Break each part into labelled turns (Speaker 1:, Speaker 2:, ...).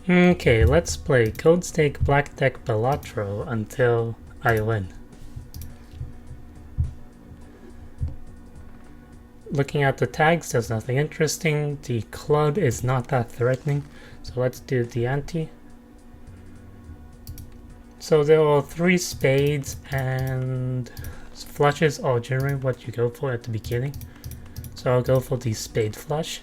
Speaker 1: Okay, let's play Code Stake Black Deck Balatro until I win. Looking at the tags, there's nothing interesting. The club is not that threatening, so let's do the ante. So there are 3 spades, and flushes are generally what you go for at the beginning. So I'll go for the spade flush.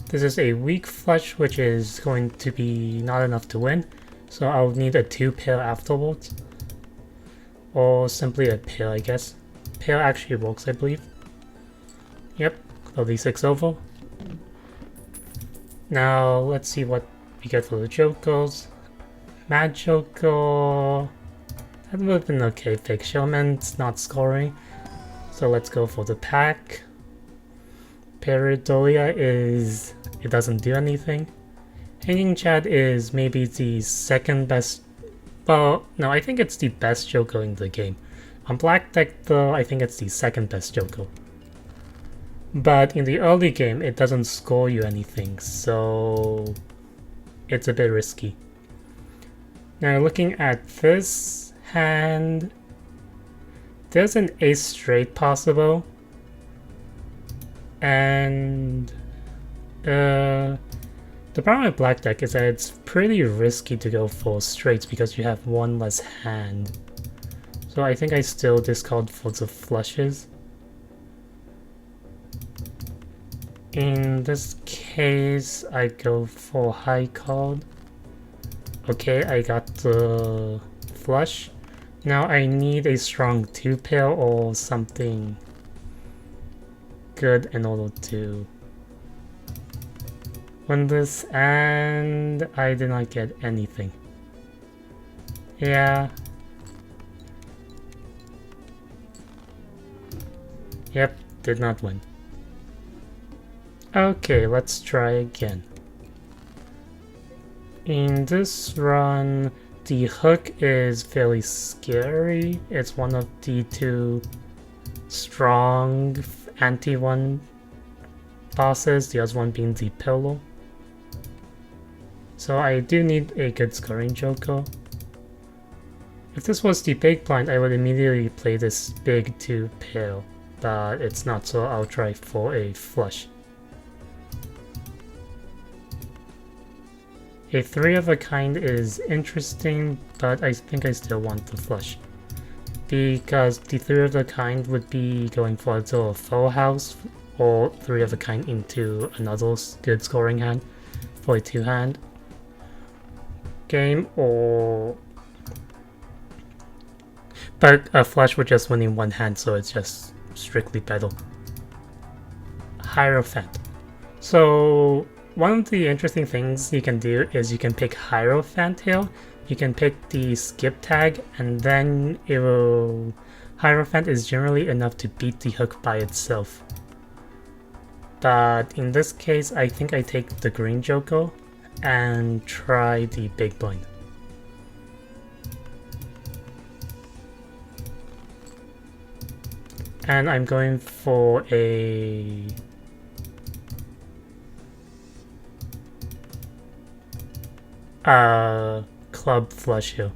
Speaker 1: This is a weak flush, which is going to be not enough to win, so I'll need a 2 pair afterwards. Or simply a pair, I guess. Pair actually works, I believe. Yep, throw the 6 over. Now, let's see what we get for the jokers. Mad Joker... That would have been okay. Fake Showman's not scoring. So let's go for the pack. Peridolia is... it doesn't do anything. Hanging Chad is maybe the second best... well, no, I think it's the best Joker in the game. On Black Deck though, I think it's the second best Joker. But in the early game, it doesn't score you anything, so... it's a bit risky. Now looking at this hand... there's an ace straight possible. And... the problem with Black Deck is that it's pretty risky to go for straights because you have one less hand. So I think I still discard for the flushes. In this case, I go for high card. Okay, I got the flush. Now I need a strong 2 pair or something good in order to win this, and I did not get anything. Yeah. Yep, did not win. Okay, let's try again. In this run, the hook is fairly scary. It's one of the 2 strong anti-1 bosses, the other one being the pillow. So I do need a good scoring joker. If this was the big blind, I would immediately play this big 2 pair, but it's not, so I'll try for a flush. A 3 of a kind is interesting, but I think I still want the flush. Because the 3 of a kind would be going for a full house, or 3 of a kind into another good scoring hand for a 2-hand game, or... but a flush would just win in 1 hand, so it's just strictly better. Hierophant. So... one of the interesting things you can do is you can pick Hierophant here. You can pick the skip tag, and then it will... Hierophant is generally enough to beat the hook by itself. But in this case, I think I take the green joker and try the big blind. And I'm going for a... club flush here.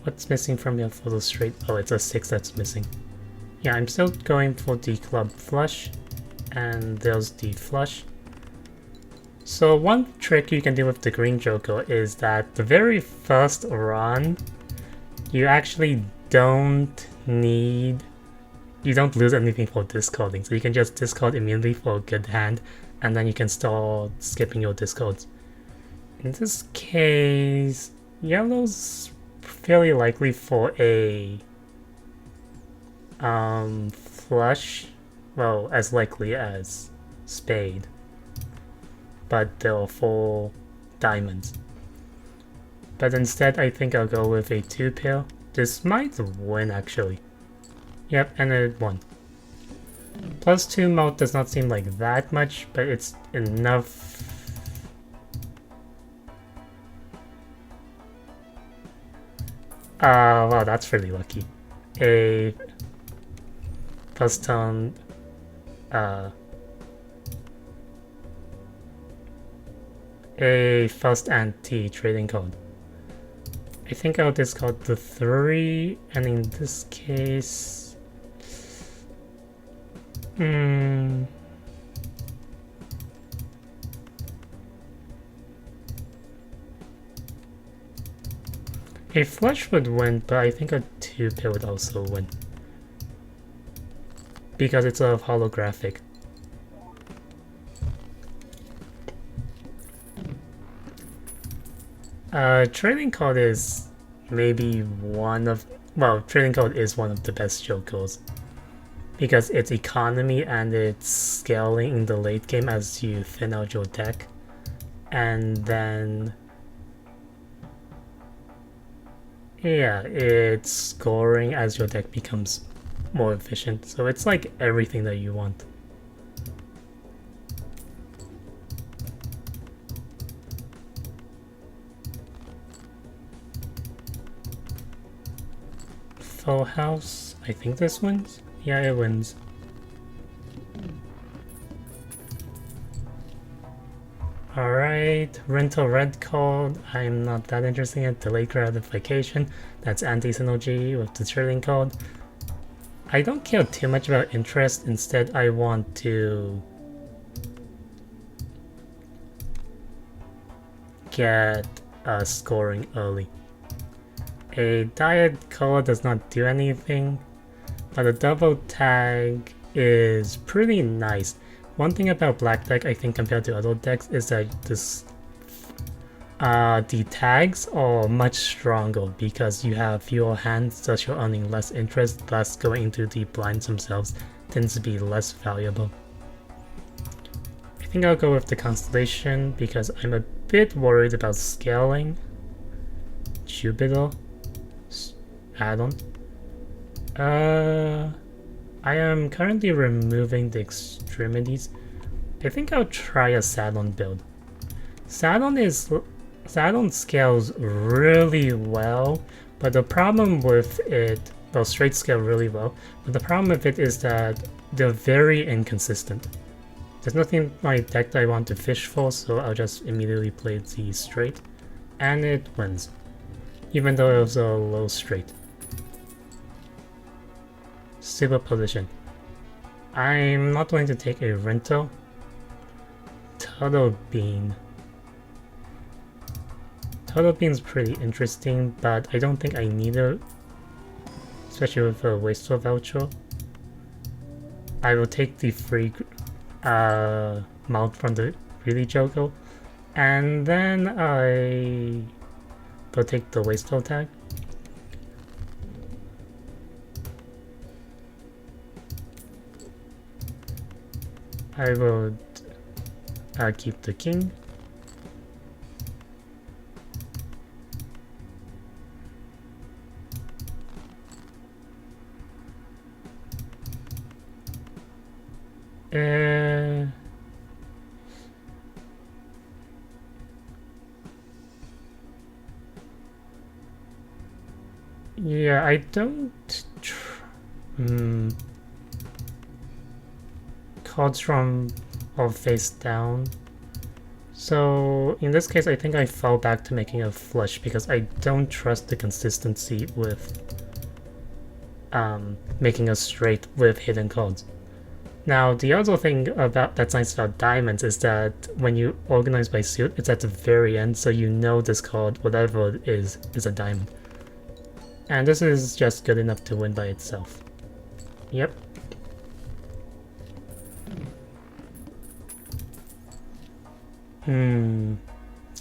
Speaker 1: What's missing from here for the straight? Oh, it's a 6 that's missing. Yeah, I'm still going for the club flush, and there's the flush. So one trick you can do with the green joker is that the very first run, you actually don't need... you don't lose anything for discarding, so you can just discard immediately for a good hand, and then you can start skipping your discards. In this case, yellow's fairly likely for a flush, well, as likely as spade, but there are 4 diamonds. But instead, I think I'll go with a 2 pair. This might win, actually. Yep, and it won. Plus 2 mode does not seem like that much, but it's enough. Wow, that's really lucky. A first turn, a first anti trading card. I think I'll discard the 3, and in this case... A flush would win, but I think a 2-pair would also win. Because it's a holographic. Trading card is maybe one of... Well, trading card is one of the best jokers. Because it's economy and it's scaling in the late game as you thin out your deck. And then... yeah, it's scoring as your deck becomes more efficient. So it's like everything that you want. Full house. I think this wins. Yeah, it wins. Alright, rental red card. I'm not that interested in delayed gratification. That's anti-synergy with the trading card. I don't care too much about interest. Instead, I want to get scoring early. A diet color does not do anything, but a double tag is pretty nice. One thing about black deck, I think, compared to other decks, is that the tags are much stronger because you have fewer hands, thus you're earning less interest, thus going into the blinds themselves tends to be less valuable. I think I'll go with the Constellation because I'm a bit worried about scaling. Jupiter add-on. I am currently removing the extremities. I think I'll try a Saturn build. Saturn scales really well, but the problem with it, well, straight scale really well, but the problem with it is that they're very inconsistent. There's nothing in my deck that I want to fish for, so I'll just immediately play the straight, and it wins, even though it was a low straight. Superposition. I'm not going to take a rental. Turtle Bean. Turtle Bean's pretty interesting, but I don't think I need it, especially with a wasteful voucher. I will take the free mount from the really Joker, and then I will take the wasteful tag. I will keep the king. Yeah, I don't... cards from or face down. So in this case, I think I fall back to making a flush because I don't trust the consistency with making a straight with hidden cards. Now, the other thing about that's nice about diamonds is that when you organize by suit, it's at the very end, so you know this card, whatever it is a diamond. And this is just good enough to win by itself. Yep.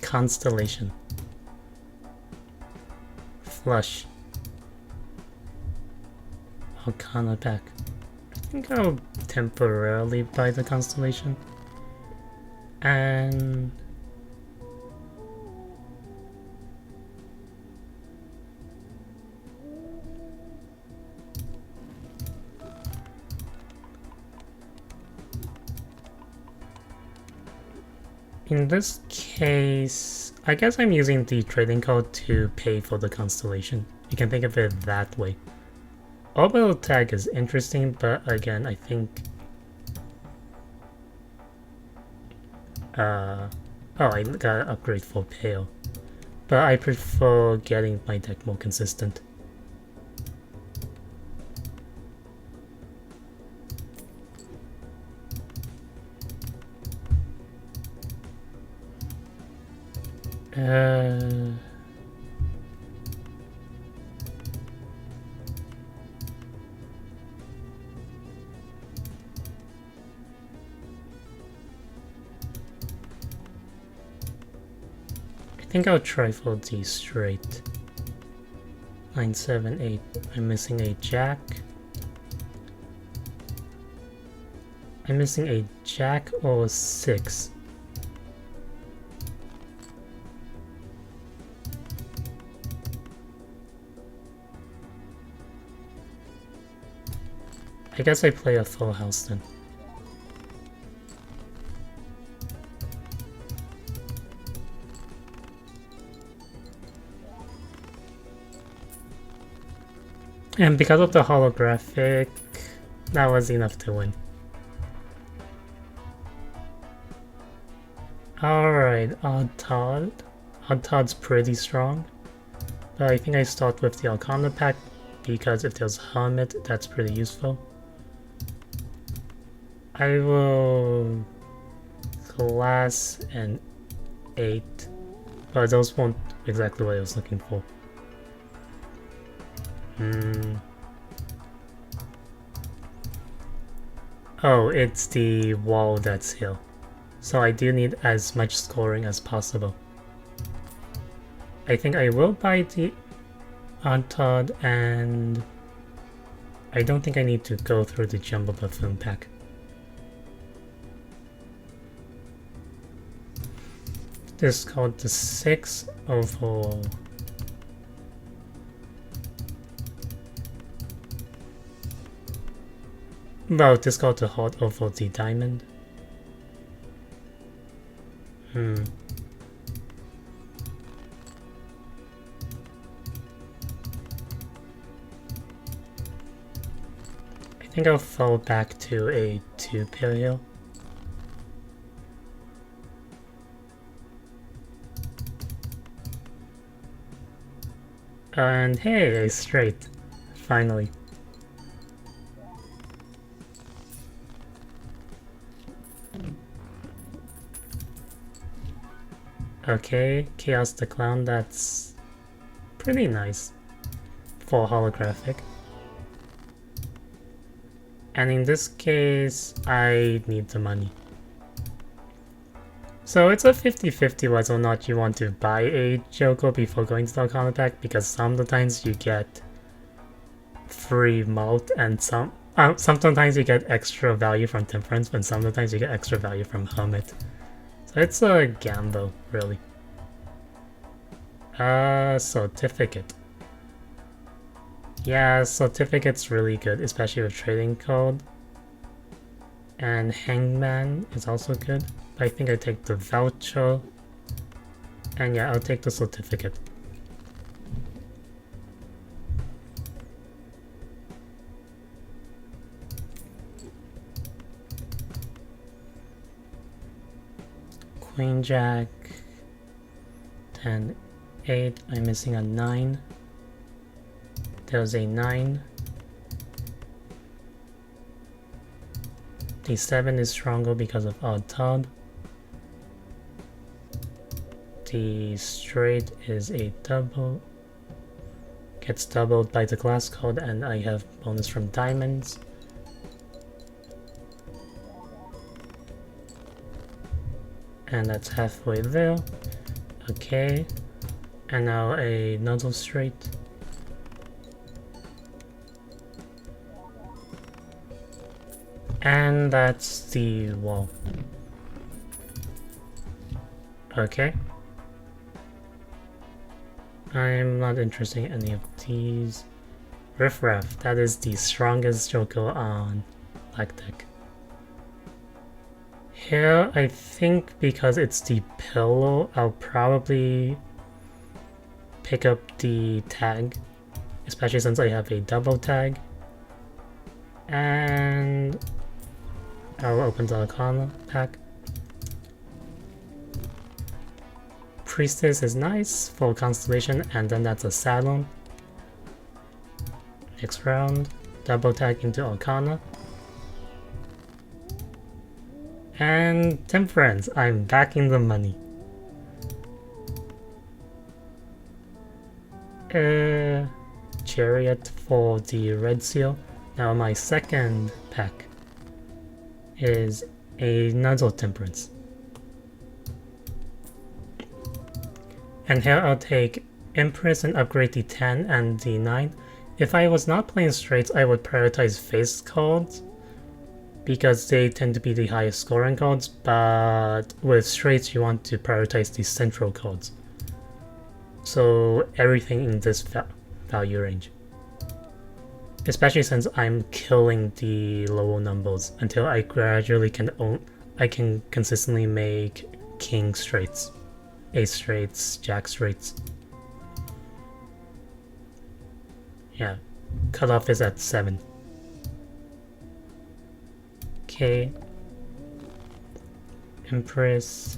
Speaker 1: Constellation. Flush. Arcarna back. I think I'll temporarily buy the Constellation. And... in this case, I guess I'm using the trading card to pay for the Constellation. You can think of it that way. Orbital tag is interesting, but again, I think Oh, I got an upgrade for Pale. But I prefer getting my deck more consistent. I think I'll try for the straight. 9, 7, 8. I'm missing a jack. I'm missing a jack or 6. I guess I play a full house then. And because of the holographic, that was enough to win. Alright, Odd Todd. Odd Todd's pretty strong. But I think I start with the Arcana pack because if there's Hermit, that's pretty useful. I will Glass and 8, but those weren't exactly what I was looking for. Oh, it's the wall that's here. So I do need as much scoring as possible. I think I will buy the Todd, and I don't think I need to go through the Jumbo Buffoon pack. This is called the 6 overall. Well, this got the hot over the diamond. I think I'll fall back to a 2-pair here. And hey, a straight. Finally. Okay, Chaos the Clown, that's pretty nice for holographic. And in this case, I need the money. So it's a 50-50 whether or not you want to buy a Joker before going to the Arcana pack, because sometimes you get free malt and sometimes you get extra value from Temperance, but sometimes you get extra value from Hermit. So it's a gamble, really. Certificate. Yeah, Certificate's really good, especially with Trading Card. And Hangman is also good, but I think I take the Voucher. And yeah, I'll take the Certificate. Queen Jack, 10, 8, I'm missing a 9. There's a 9. The 7 is stronger because of Odd Todd. The straight is a double. Gets doubled by the glass card, and I have bonus from diamonds. And that's halfway there. Okay. And now another straight. And that's the wall. Okay. I'm not interested in any of these. Riff Raff, that is the strongest Joker on Black Deck. Here, I think because it's the pillow, I'll probably pick up the tag, especially since I have a double tag. And I'll open the Arcana pack. Priestess is nice for Constellation, and then that's a Salon. Next round, double tag into Arcana. And Temperance, I'm back in the money. Chariot for the red seal. Now my second pack is another Temperance. And here I'll take Empress and upgrade the 10 and the 9. If I was not playing straights, I would prioritize face cards because they tend to be the highest scoring cards, but with straights you want to prioritize the central cards. So everything in this value range. Especially since I'm killing the lower numbers until I gradually I can consistently make king straights, ace straights, jack straights. Yeah, cutoff is at 7. Okay. Empress.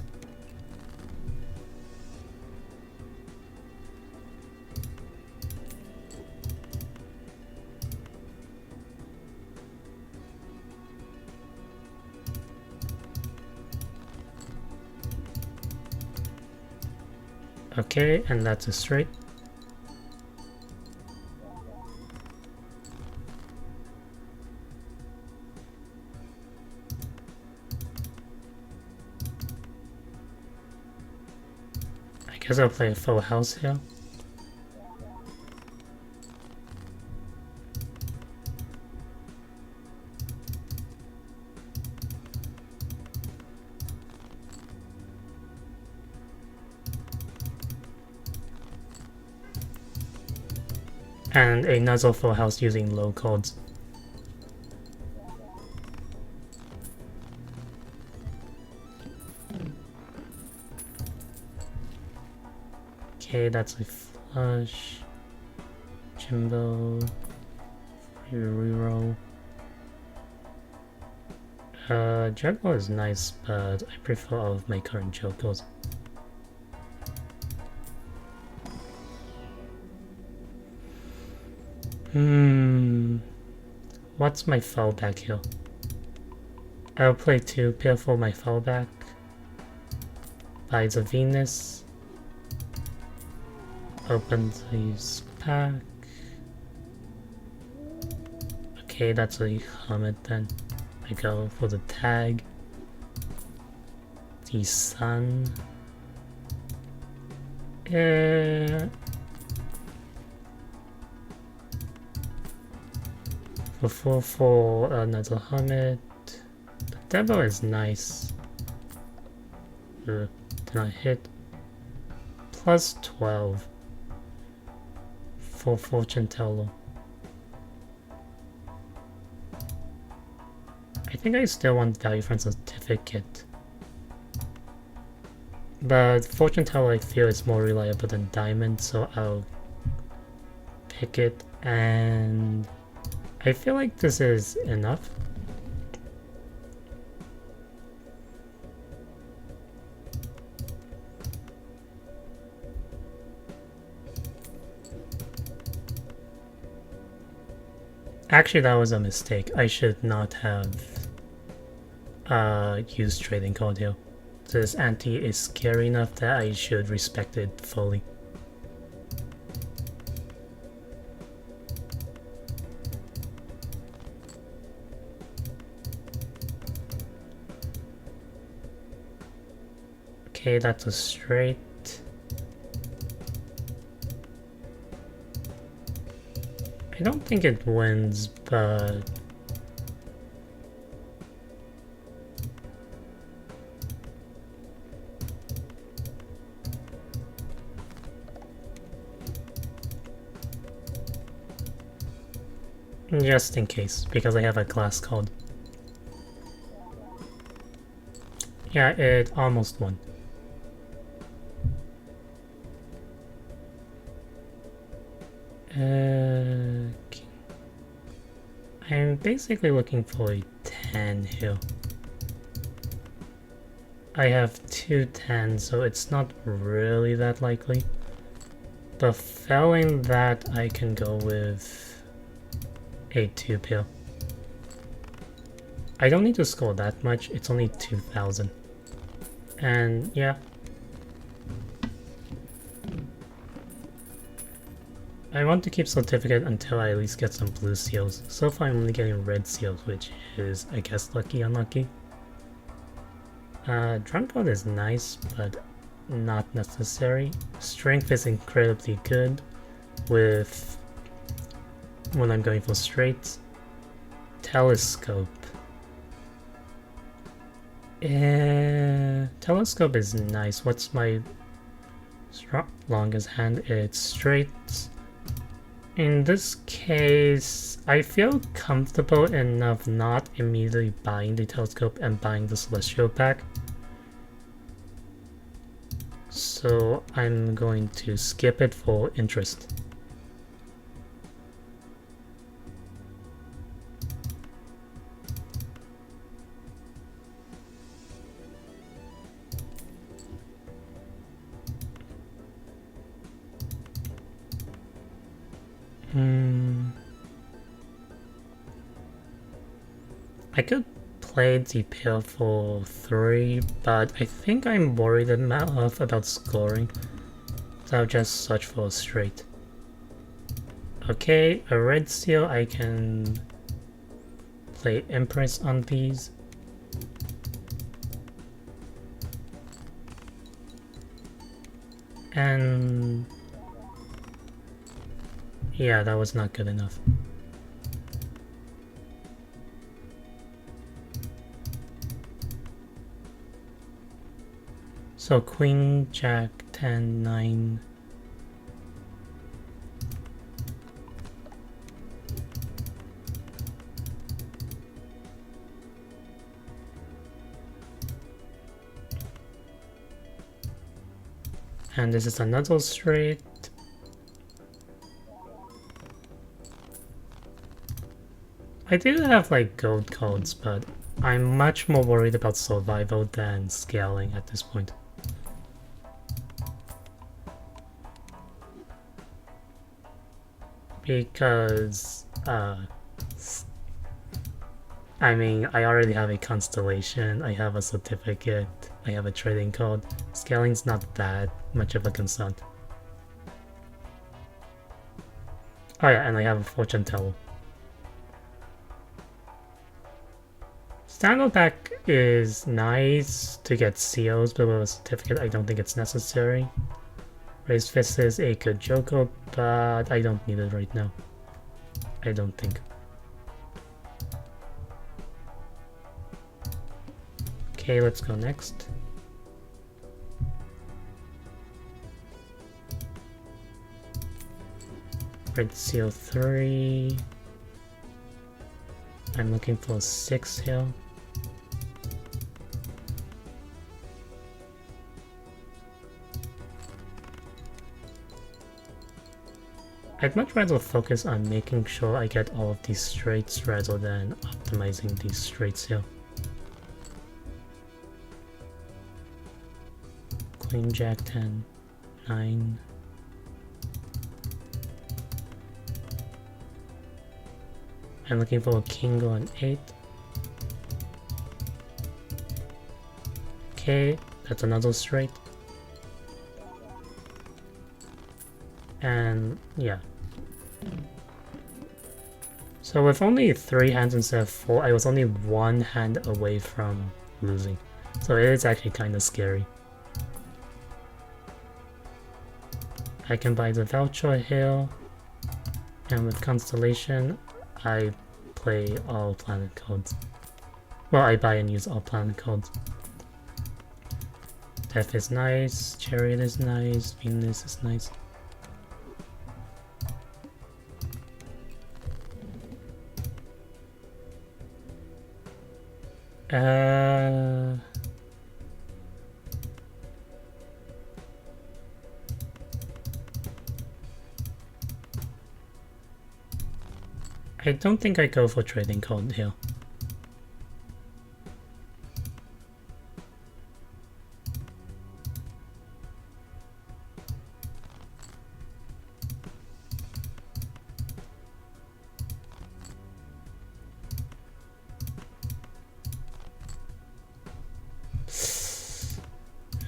Speaker 1: Okay, and that's a straight. I guess I'll play a full house here. And another full house using low cards. Okay, that's a flush. Jimbo. Reroll. Juggle is nice, but I prefer all of my current jokers. What's my fallback here? I'll play 2 pair for my fallback. Buy the Venus. Open this pack. Okay, that's a Hermit then. I go for the tag. The Sun. For another Hermit. The Devil is nice. Can I hit? Plus 12 for Fortune Teller. I think I still want value from certificate. But Fortune Teller I feel is more reliable than Diamond, so I'll pick it, and I feel like this is enough. Actually, that was a mistake. I should not have used trading card here. This ante is scary enough that I should respect it fully. Okay, that's a straight. I don't think it wins, but just in case, because I have a glass card. Yeah, it almost won. Okay. I'm basically looking for a 10 here. I have 210, so it's not really that likely. But failing that, I can go with a 2-pill. I don't need to score that much, it's only 2000. And yeah. I want to keep certificate until I at least get some blue seals. So far I'm only getting red seals, which is, I guess, lucky unlucky. Drunkard is nice, but not necessary. Strength is incredibly good with when I'm going for straights. Telescope. Telescope is nice. What's my longest hand? It's straights. In this case, I feel comfortable enough not immediately buying the telescope and buying the celestial pack. So I'm going to skip it for interest. I could play the pair for 3, but I think I'm worried enough about scoring, so I'll just search for a straight. Okay, a red seal, I can play Empress on these. And yeah, that was not good enough. So Queen, Jack, 10, 9. And this is another straight. I do have like gold codes, but I'm much more worried about survival than scaling at this point. Because, I mean, I already have a constellation, I have a certificate, I have a trading code. Scaling's not that much of a concern. Oh yeah, and I have a fortune teller. Standard pack is nice to get seals, but with a certificate I don't think it's necessary. Raised Fist is a good joker, but I don't need it right now. I don't think. Okay, let's go next. Red seal 3. I'm looking for a 6 here. I'd much rather focus on making sure I get all of these straights rather than optimizing these straights here. Queen, Jack, 10, 9. I'm looking for a king or an 8. Okay, that's another straight. And yeah. So with only 3 hands instead of 4, I was only 1 hand away from losing. So it is actually kind of scary. I can buy the voucher here, and with Constellation, I play all planet codes. Well, I buy and use all planet codes. Death is nice, Chariot is nice, Venus is nice. I don't think I go for trading code here.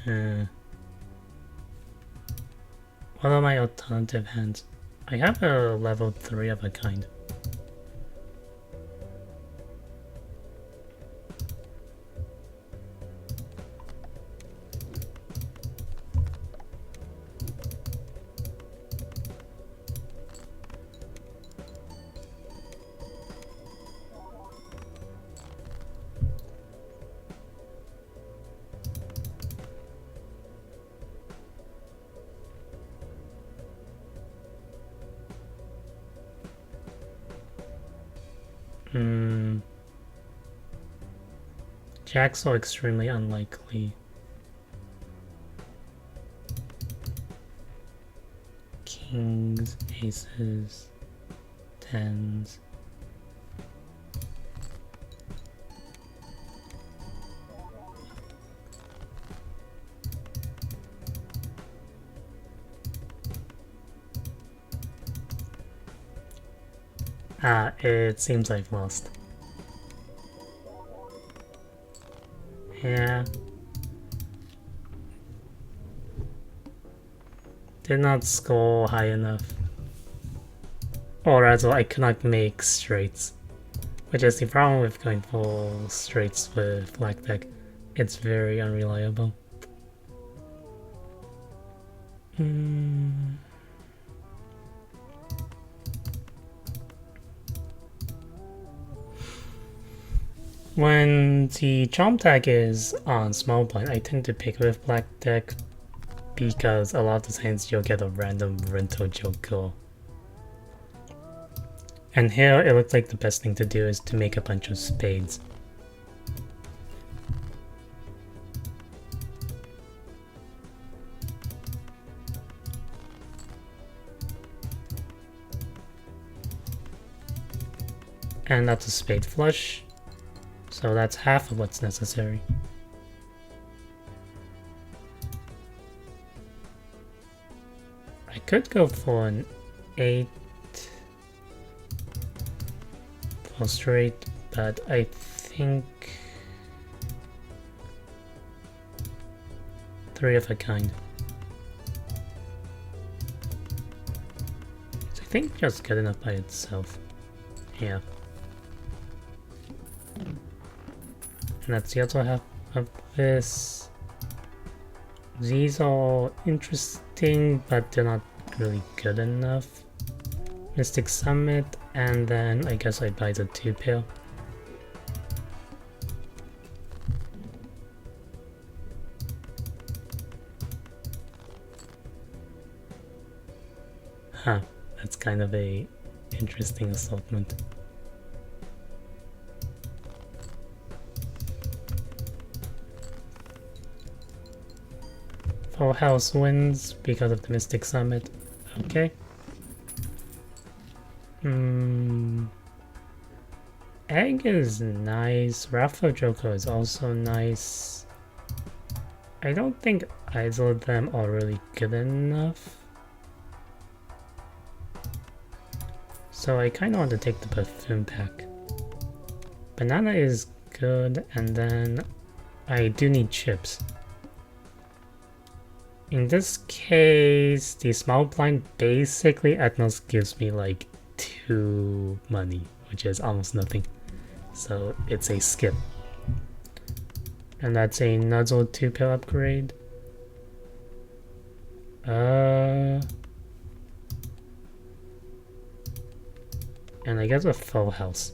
Speaker 1: What are my alternative hands? I have a level 3 of a kind. Jacks are extremely unlikely. Kings, aces, tens. It seems I've lost. Yeah. Did not score high enough. Or rather, I cannot make straights. Which is the problem with going for straights with black deck. It's very unreliable. When the charm tag is on small blind, I tend to pick with black deck because a lot of the times you'll get a random rental joker. And here it looks like the best thing to do is to make a bunch of spades. And that's a spade flush. So that's half of what's necessary. I could go for an 8 for straight, but I think 3 of a kind. So I think just good enough by itself. Yeah. And that's the other half of this. These are interesting, but they're not really good enough. Mystic Summit, and then I guess I buy the 2 pair. Huh, that's kind of a interesting assortment. Full house wins because of the Mystic Summit. Okay. Egg is nice. Raffle Joker is also nice. I don't think either of them are really good enough. So I kind of want to take the perfume pack. Banana is good, and then I do need chips. In this case, the small blind basically at most gives me like 2 money, which is almost nothing. So it's a skip. And that's another 2 pair upgrade. And I guess a full house.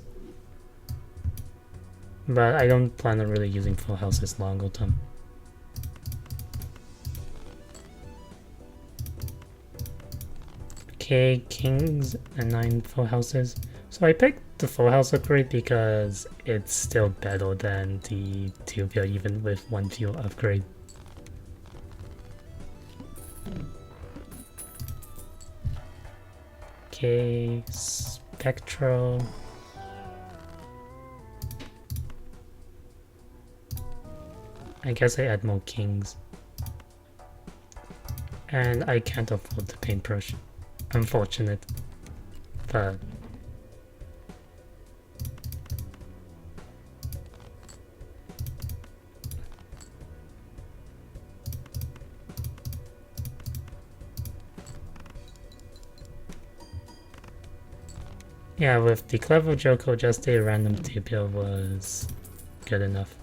Speaker 1: But I don't plan on really using full houses longer term. Okay, kings and 9 full houses. So I picked the full house upgrade because it's still better than the 2 pair even with 1 fewer upgrade. Okay, Spectral. I guess I add more kings. And I can't afford the paintbrush. Unfortunate. But Yeah, with the Clever Joko, just a random 2-pill was good enough.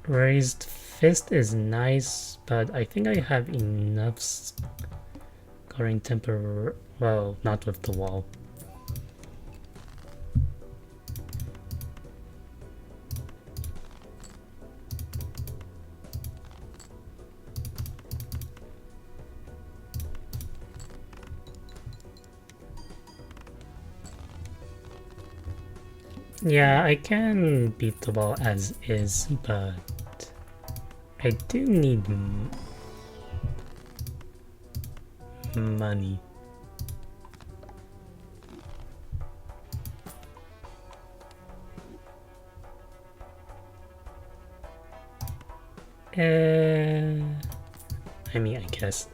Speaker 1: Raised Fist is nice, but I think I have enough scoring temper. Well, not with the wall. Yeah, I can beat the wall as is, but I do need money. I mean, I guess.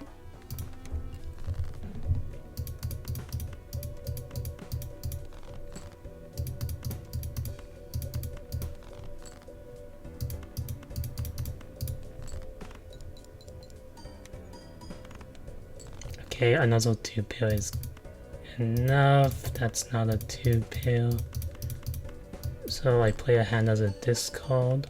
Speaker 1: Okay, another 2-pill is enough. That's not a 2-pill. So I play a hand as a discard.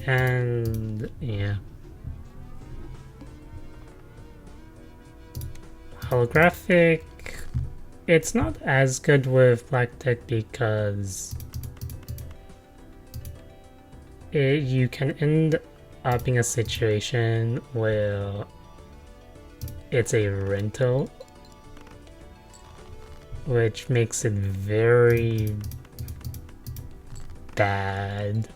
Speaker 1: And yeah. Holographic. It's not as good with black deck because you can end up in a situation where it's a rental, which makes it very bad.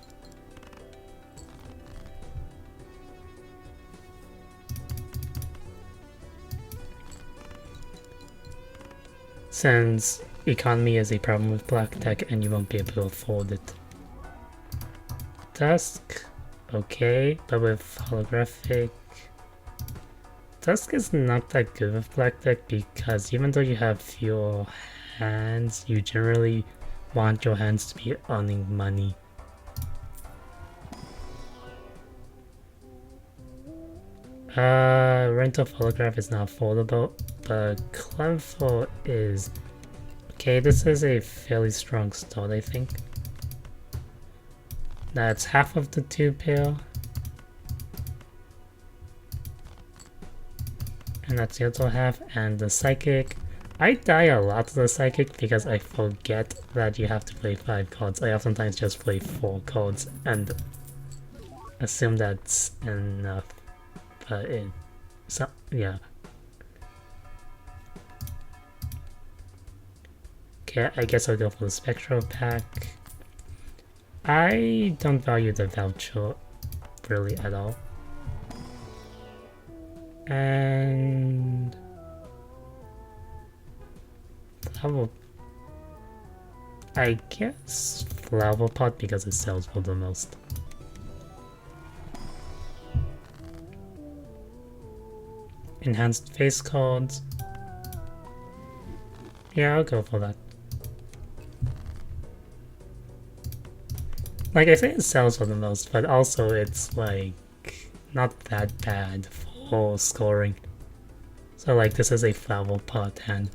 Speaker 1: Since economy is a problem with black deck and you won't be able to afford it. Dusk, okay, but with holographic, Dusk is not that good with black deck because even though you have fewer hands, you generally want your hands to be earning money. Rental Holograph is not affordable, but Clever is... Okay, this is a fairly strong start, I think. That's half of the 2-pill. And that's the other half, and the Psychic. I die a lot to the Psychic because I forget that you have to play 5 cards. I oftentimes just play 4 cards and assume that's enough. But so, yeah. Okay, I guess I'll go for the Spectral pack. I don't value the voucher really at all. And Flower, I guess Flower Pot because it sells for the most. Enhanced face cards. Yeah, I'll go for that. Like I say, it sells for the most, but also it's like not that bad for scoring. So like this is a Flower Pot hand.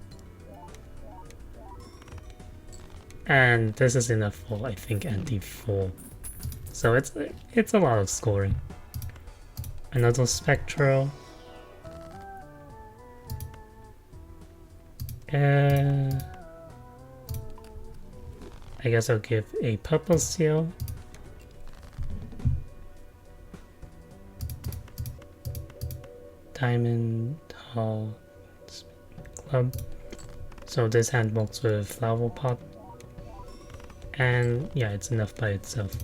Speaker 1: And this is enough for, I think, anti-4. So it's a lot of scoring. Another Spectral. I guess I'll give a Purple Seal. Diamond Hall Club. So this hand works with Flower Pot. And yeah, it's enough by itself.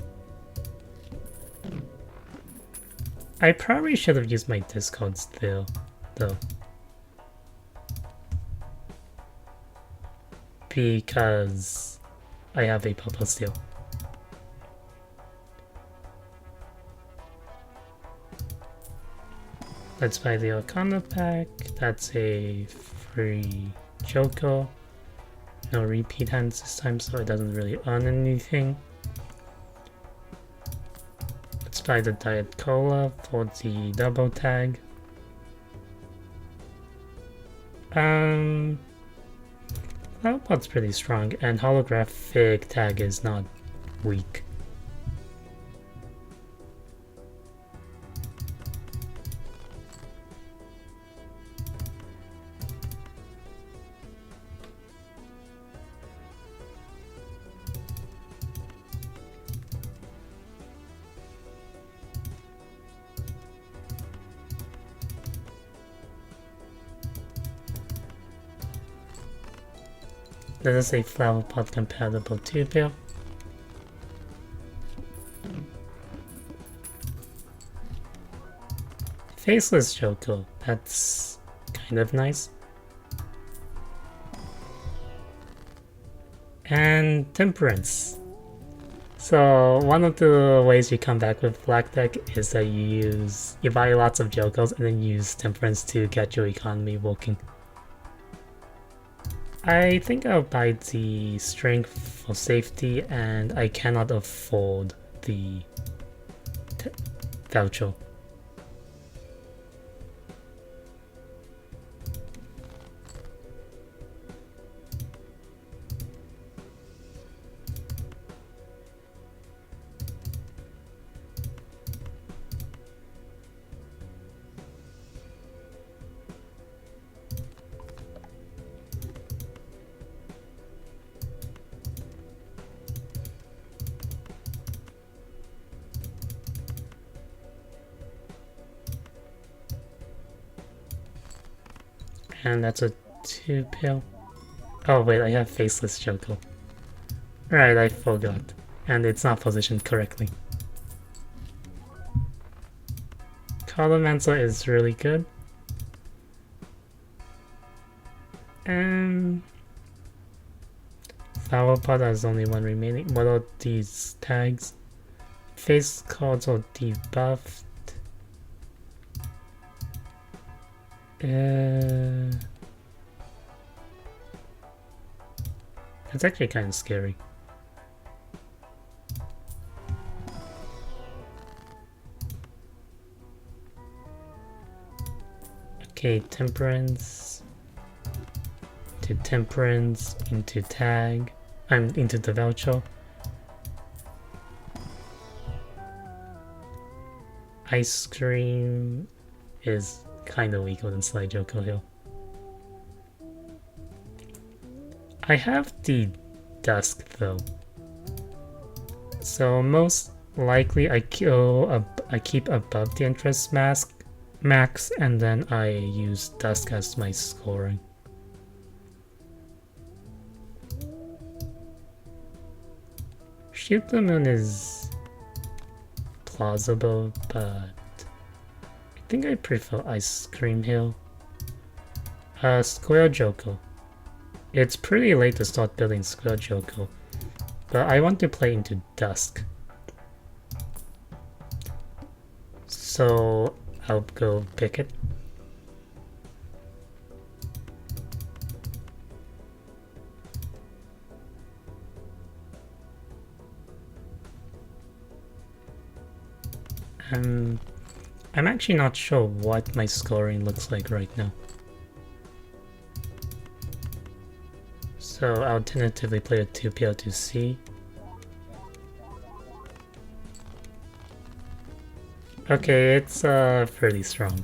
Speaker 1: I probably should have used my discards there, though. Because I have a Purple Steel. Let's buy the Arcarna pack. That's a free Joker. No repeat hands this time, so it doesn't really earn anything. Let's buy the Diet Cola for the double tag. Flower Pot's pretty strong, and holographic tag is not weak. Does it say Flower Pot compatible 2-pair? Faceless Joko, that's kind of nice. And Temperance. So one of the ways you come back with Black Deck is that you buy lots of Jokos and then use Temperance to get your economy working. I think I'll buy the Strength for safety, and I cannot afford the voucher. And that's a 2-pair. Oh wait, I have Faceless Joko. Right, I forgot. And it's not positioned correctly. Colomancer is really good. And Flower Pot has only one remaining. What are these tags? Face cards are debuffed. That's actually kind of scary. Okay, Temperance to Temperance into tag. I'm into the voucher. Ice Cream is kind of weaker than Sly Joko Hill. I have the Dusk though, so most likely I keep above the interest max, and then I use Dusk as my scoring. Shoot the Moon is plausible, but I think I prefer Ice Cream Hill. Square Joko. It's pretty late to start building Square Joko, but I want to play into Dusk. So I'll go pick it. I'm actually not sure what my scoring looks like right now. So I'll tentatively play a 2-pair to C. Okay, it's pretty strong.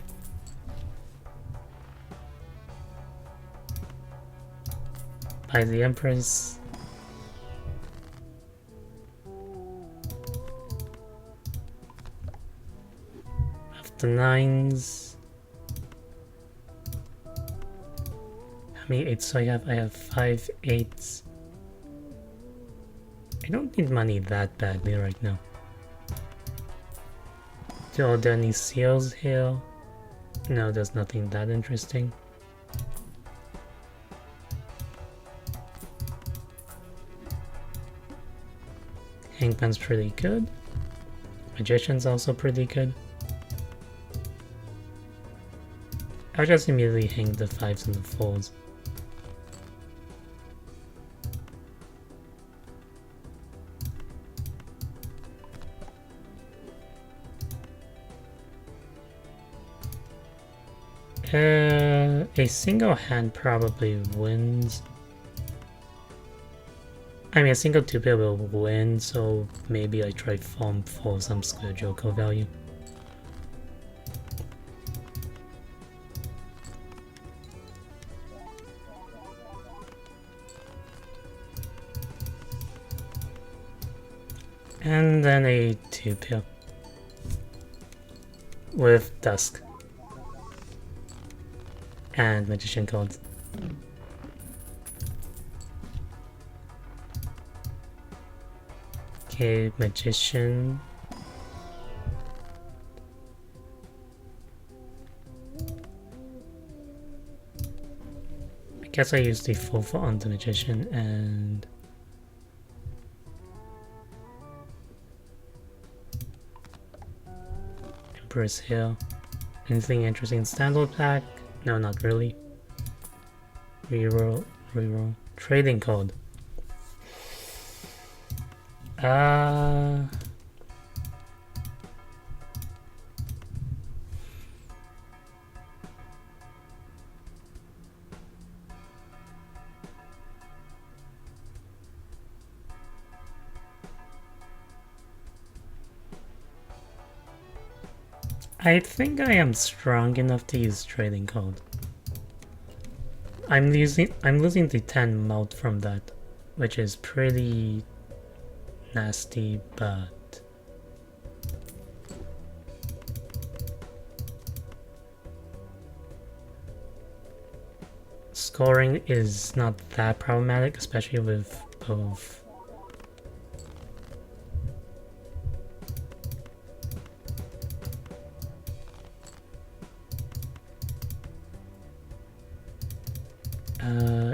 Speaker 1: By the Empress. After 9s. How many 8s do I have? I have 5 8s. I don't need money that badly right now. Are there any seals here? No, there's nothing that interesting. Hangman's pretty good. Magician's also pretty good. I'll just immediately hang the 5s and the 4s. A single hand probably wins. I mean, a single 2-pair will win, so maybe I try Foam for some Square Joker value. And then a 2-pair with Dusk and Magician cards. Okay, Magician. I guess I use the 4 on the Magician and Empress here. Anything interesting in standard pack? No, not really. Reroll. Trading card. I think I am strong enough to use trading card. I'm losing the 10 melt from that, which is pretty nasty, but scoring is not that problematic, especially with both.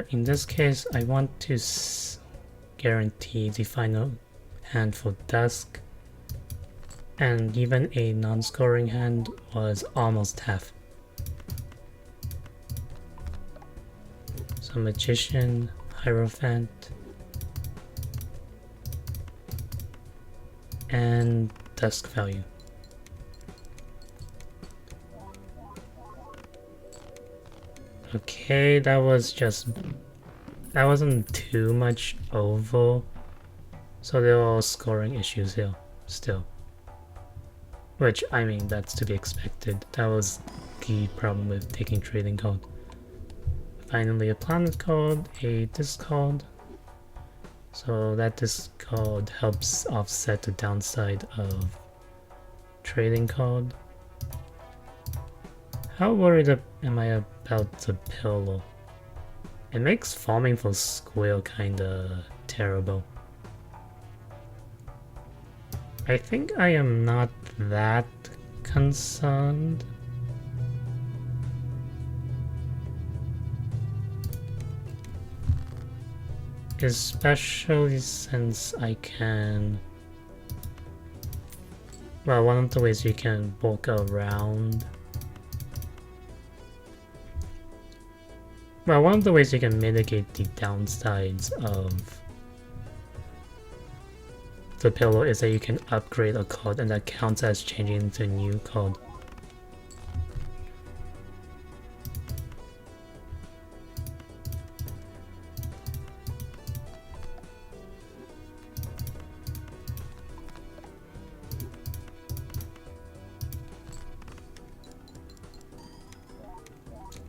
Speaker 1: In this case, I want to guarantee the final hand for Dusk, and even a non-scoring hand was almost half. So Magician, Hierophant, and Dusk value. Okay, that wasn't too much over, so there are scoring issues here still, which I mean that's to be expected. That was the problem with taking trading card. Finally a planet card, a discard, so that discard helps offset the downside of trading card. How worried am I about the pillow? It makes farming for Square kinda terrible. I think I am not that concerned. Especially since I can... Well, one of the ways you can walk around... Well, one of the ways you can mitigate the downsides of the pillow is that you can upgrade a card and that counts as changing into a new card.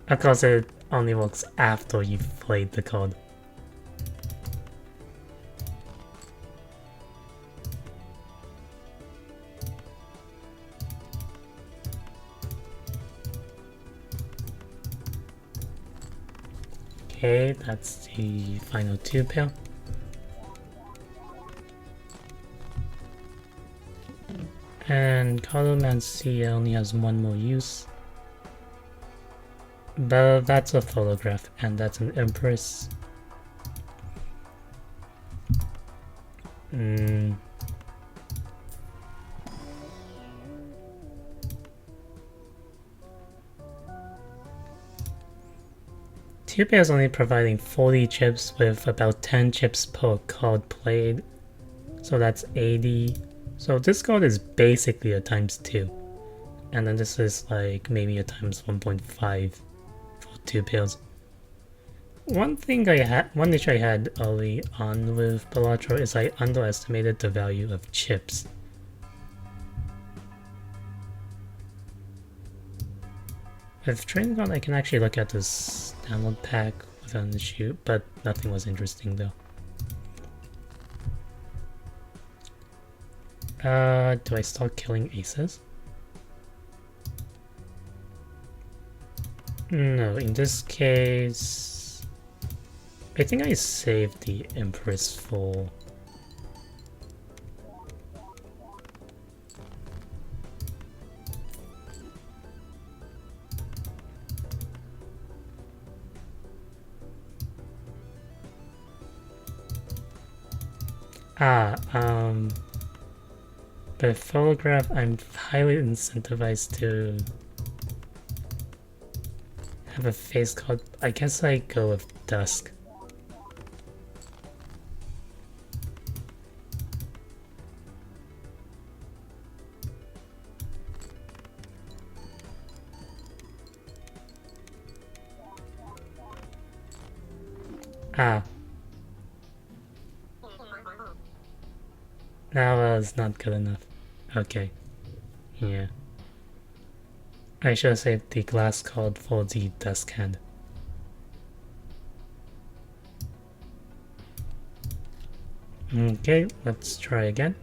Speaker 1: Of course, it only works after you've played the card. Okay, that's the final 2-pair. And Cartomancy only has one more use. But that's a photograph, and that's an Empress. Two-pair is only providing 40 chips with about 10 chips per card played, so that's 80. So this card is basically a ×2. and then this is like maybe a times 1.5 for 2 pills. One issue I had early on with Balatro is I underestimated the value of chips. With Trading Card I can actually look at this download pack without an issue, but nothing was interesting though. Do I start killing aces? No, in this case, I think I saved the Empress for... the photograph, I'm highly incentivized to have a face card. I guess I go with Dusk. That was not good enough. Okay. Yeah. I should have saved the glass card for the Dusk hand. Okay, let's try again.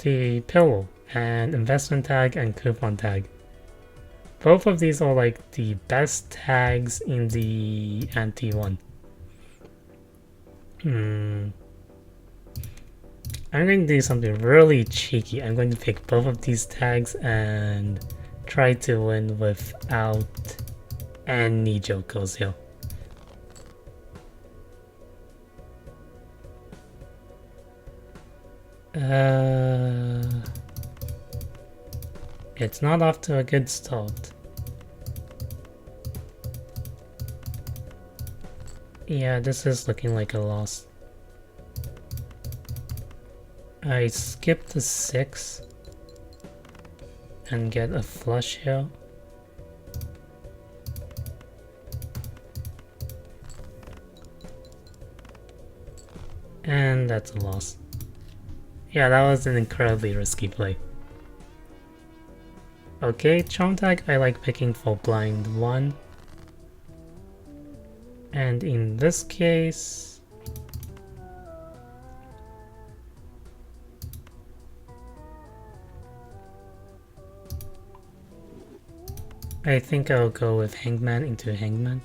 Speaker 1: The pillow and investment tag and coupon tag. Both of these are like the best tags in the anti one. I'm going to do something really cheeky. I'm going to pick both of these tags and try to win without any jokers here. It's not off to a good start. Yeah, this is looking like a loss. I skip the 6 and get a flush here. And that's a loss. Yeah, that was an incredibly risky play. Okay, Charm Tag I like picking for blind 1. And in this case... I think I'll go with Hangman into Hangman.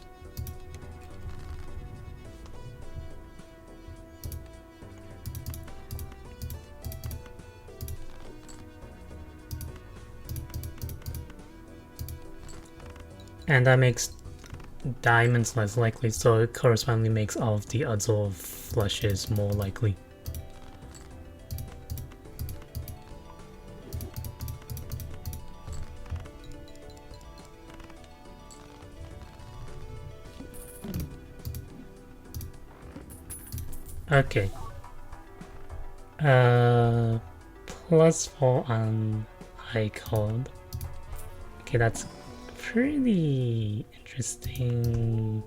Speaker 1: And that makes diamonds less likely, so it correspondingly makes all of the other flushes more likely. Okay. +4 on high card. Okay, that's pretty interesting.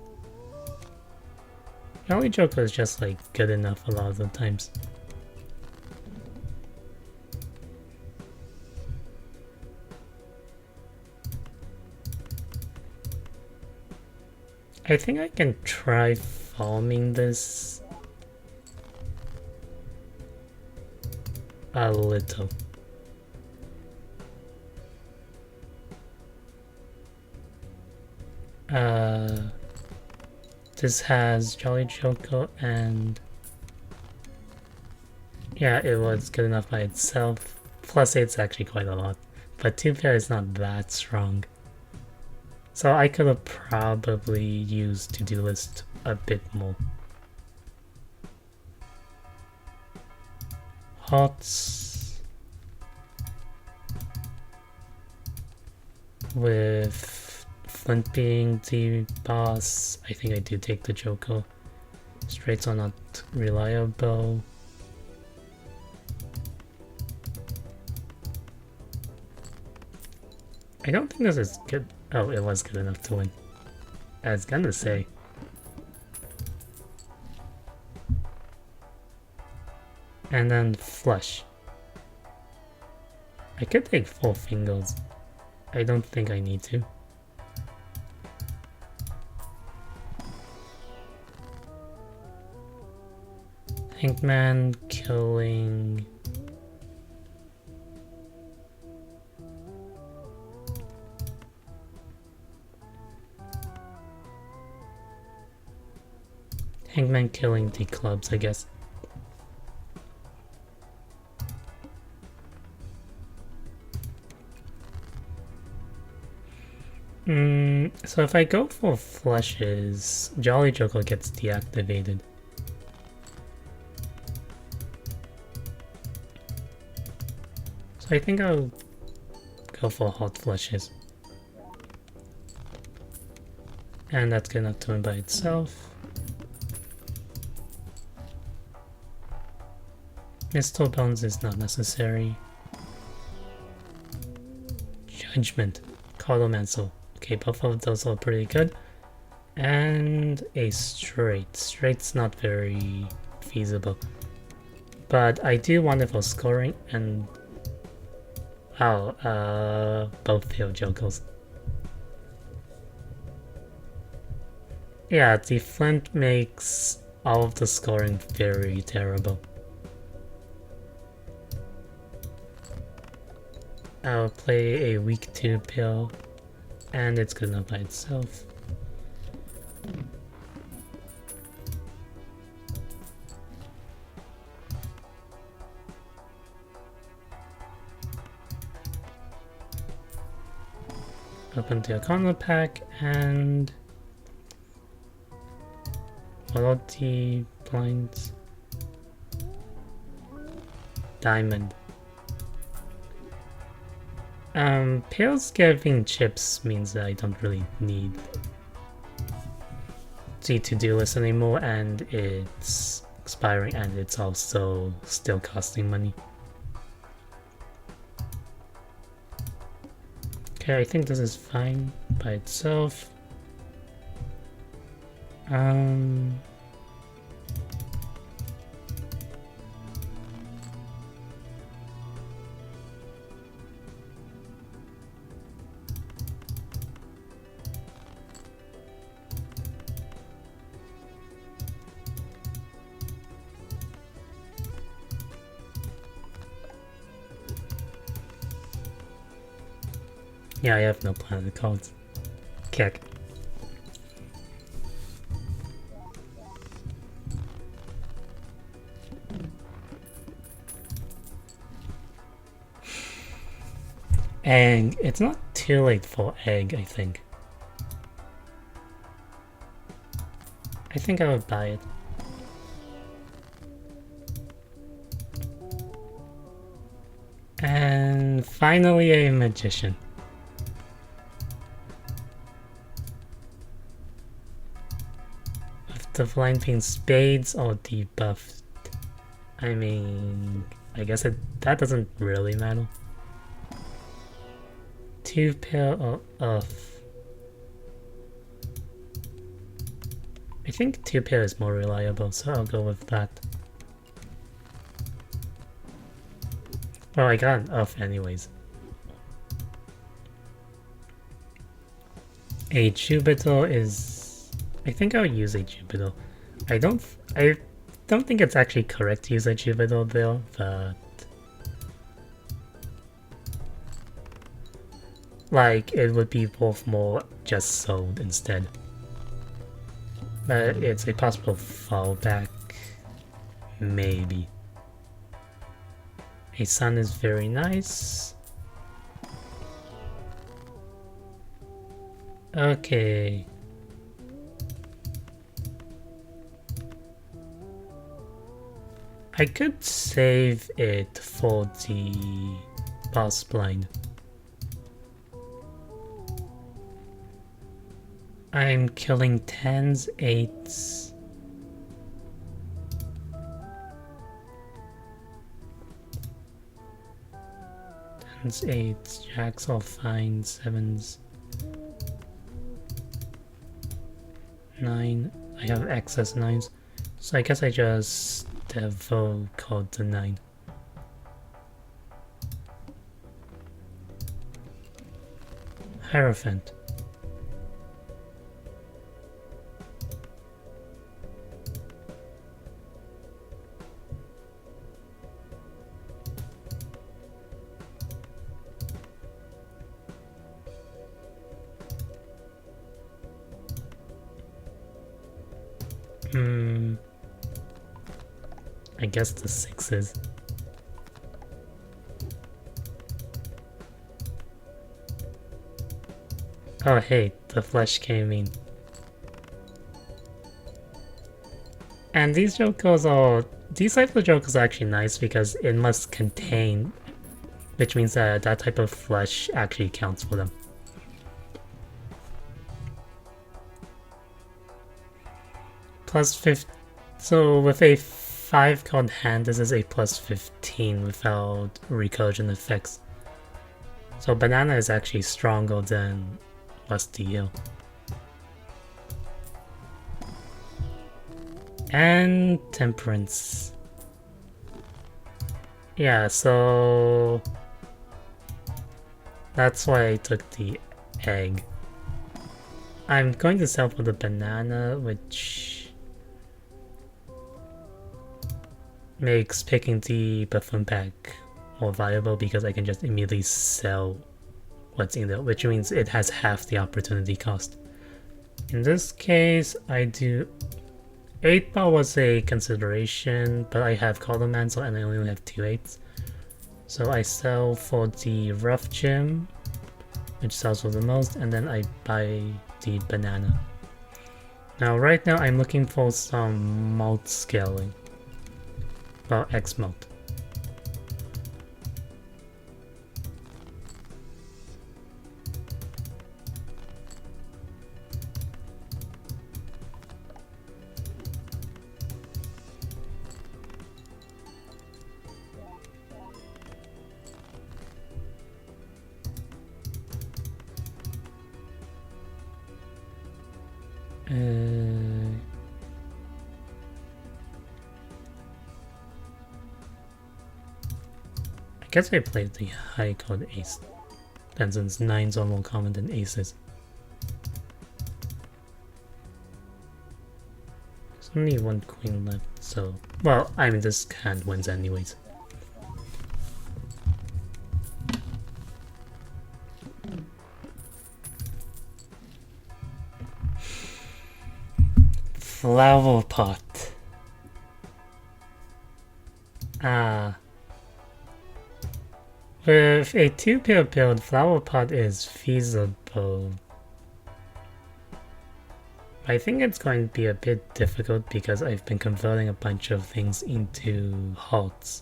Speaker 1: Jolly Joker is just like good enough a lot of the times. I think I can try farming this a little. This has Jolly Joker and yeah, it was good enough by itself. Plus 8's actually quite a lot, but 2 pair is not that strong. So I could have probably used to-do list a bit more. Hots with Flint being the boss, I think I do take the Joker. Straights are not reliable. I don't think this is good. Oh, it was good enough to win. I was gonna say. And then flush. I could take 4 fingers. I don't think I need to. Hangman killing... Hangman killing the clubs, I guess. So if I go for flushes, Jolly Joker gets deactivated. So I think I'll go for hot flushes. And that's gonna turn by itself. Mistral Bones is not necessary. Judgment. Cardomancer. Okay, both of those are pretty good. And a straight. Straight's not very feasible. But I do want it for scoring and... Oh, both heal jokers. Yeah, the flint makes all of the scoring very terrible. I'll play a weak 2 pill, and it's good enough by itself. Open the arcarna pack, and what are the blinds? Diamond. Pills giving chips means that I don't really need the to-do list anymore, and it's expiring, and it's also still costing money. Okay, I think this is fine by itself. Yeah, I have no plan of cards. Kick. Egg. It's not too late for egg, I think. I think I would buy it. And finally a magician. With the blind being spades or debuffed. I mean, I guess that doesn't really matter. 2 pair or off. I think 2 pair is more reliable, so I'll go with that. Well, I got an off anyways. A Jupiter is... I think I'll use a Jupiter. I don't think it's actually correct to use a Jupiter though, but... like, it would be worth more just sold instead. But it's a possible fallback. Maybe. A sun is very nice. Okay. I could save it for the boss blind. I'm killing 10s, 8s. tens, eights, jacks, all fine, sevens, 9. I have excess 9s, so I guess I just devil called the 9. Hierophant. I guess the 6s. Oh hey, the flesh came in. And these jokers are... These type of jokers are actually nice because it must contain, which means that that type of flesh actually counts for them. Plus 15. So with a 5 card hand, this is a plus 15 without recursion effects. So banana is actually stronger than Lusty Hill. And temperance. Yeah, so that's why I took the egg. I'm going to sell for the banana, which makes picking the buffoon pack more viable because I can just immediately sell what's in there, which means it has half the opportunity cost. In this case, I do... 8 bar was a consideration, but I have Colormancer and I only have 2 8s. So I sell for the rough gem, which sells for the most, and then I buy the banana. Now right now I'm looking for some malt scaling. Well, X malt. I guess I played the high card ace, and since 9s are more common than aces. There's only 1 queen left, so... Well, I mean this hand wins anyways. Flower pot. With a 2-pair build, flower pot is feasible. I think it's going to be a bit difficult because I've been converting a bunch of things into hearts.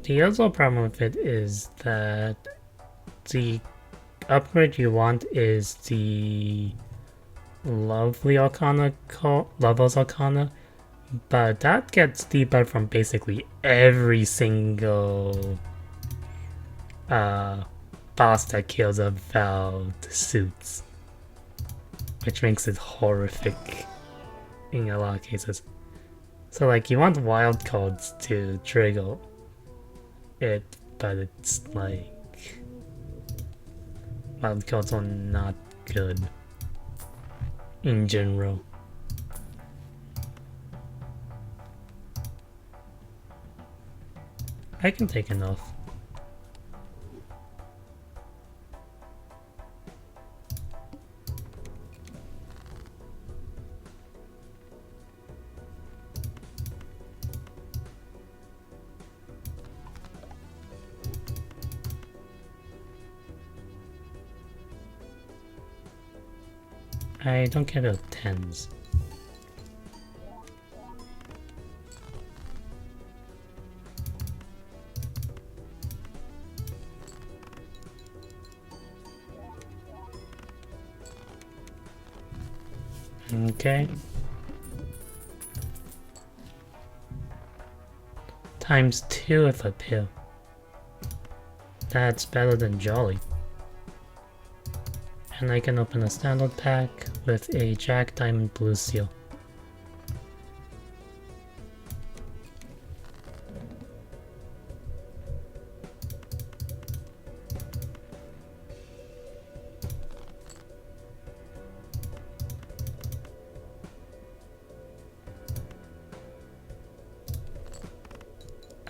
Speaker 1: The other problem with it is that the upgrade you want is the Lovely Arcana, Lover's Arcana, but that gets debuffed from basically every single boss that kills about suits, which makes it horrific in a lot of cases. So like you want wild cards to trigger it, but it's like wild cards are not good in general. I can take enough. I don't care about 10s. Okay. Times 2 if I peel. That's better than Jolly. And I can open a standard pack with a Jack, Diamond, Blue Seal.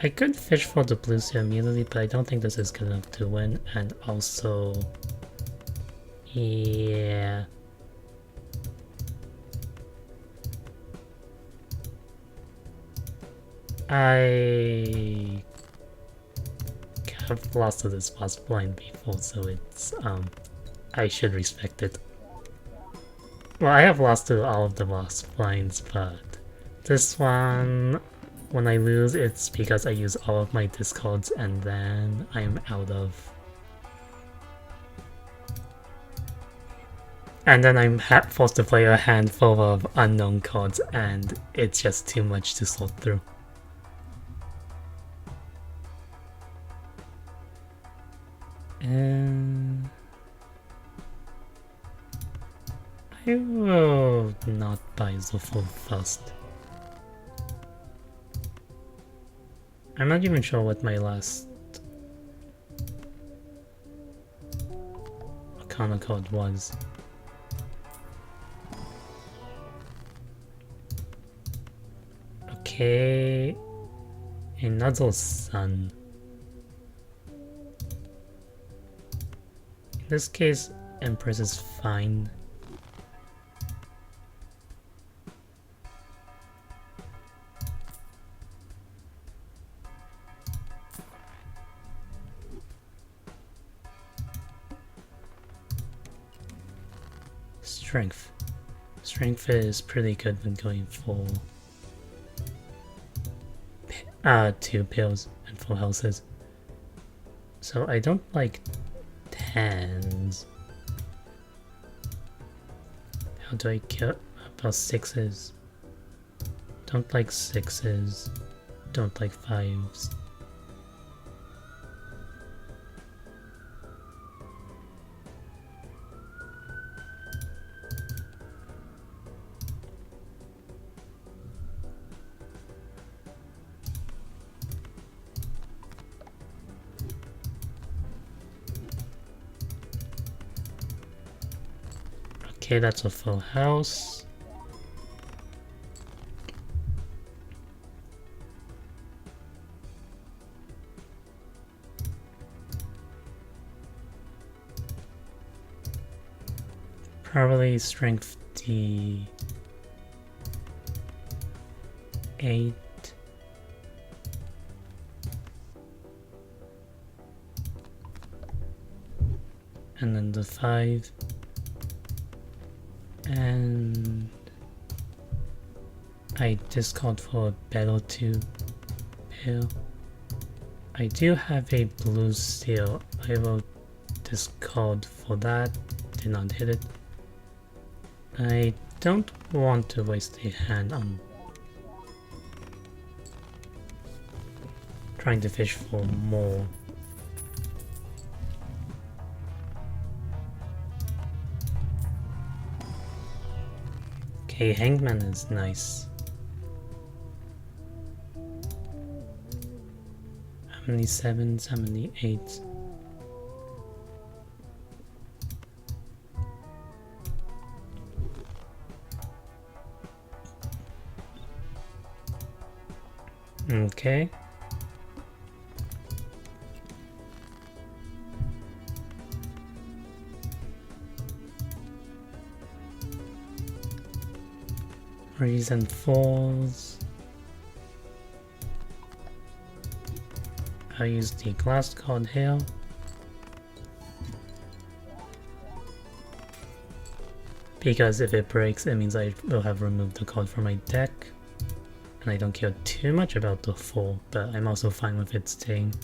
Speaker 1: I could fish for the blue seal immediately, but I don't think this is good enough to win, and also... yeah... I have lost to this boss blind before, so it's, I should respect it. Well, I have lost to all of the boss blinds, but this one, when I lose, it's because I use all of my discards and then I'm out of... and then I'm forced to play a handful of unknown cards and it's just too much to sort through. And... I will not buy Zoful first. I'm not even sure what my last arcana card was. Okay, a Nuzzle Sun. In this case, Empress is fine. Strength. Strength is pretty good when going for 2 pills and 4 houses. So I don't like 10s. How do I kill about 6s? Don't like 6s. Don't like 5s. Okay, that's a full house. Probably strength D8. And then the 5. And I discard for a Battle 2 pill. I do have a blue seal. I will discard for that. Did not hit it. I don't want to waste a hand on trying to fish for more. Okay, Hangman is nice. How many 7s? How many 8s? Okay. Threes and 4s. I'll use the glass card here. Because if it breaks, it means I will have removed the card from my deck. And I don't care too much about the 4, but I'm also fine with it staying.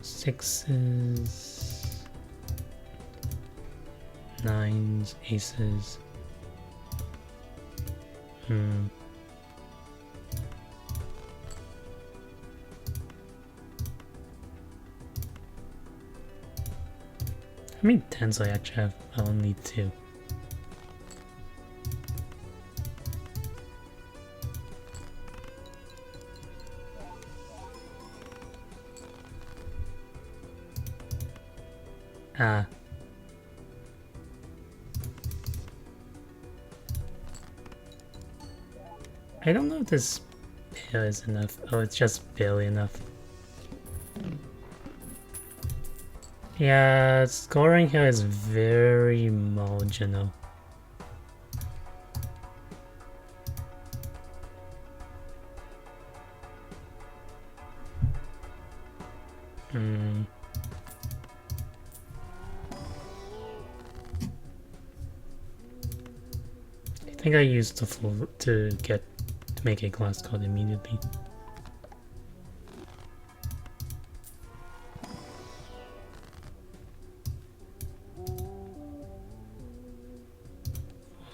Speaker 1: 6s, 9s, aces. How many 10s do I actually have? I only need 2. Ah. I don't know if this pair is enough. Oh, it's just barely enough. Yeah, scoring here is very marginal. I think I used the full to make a glass card immediately.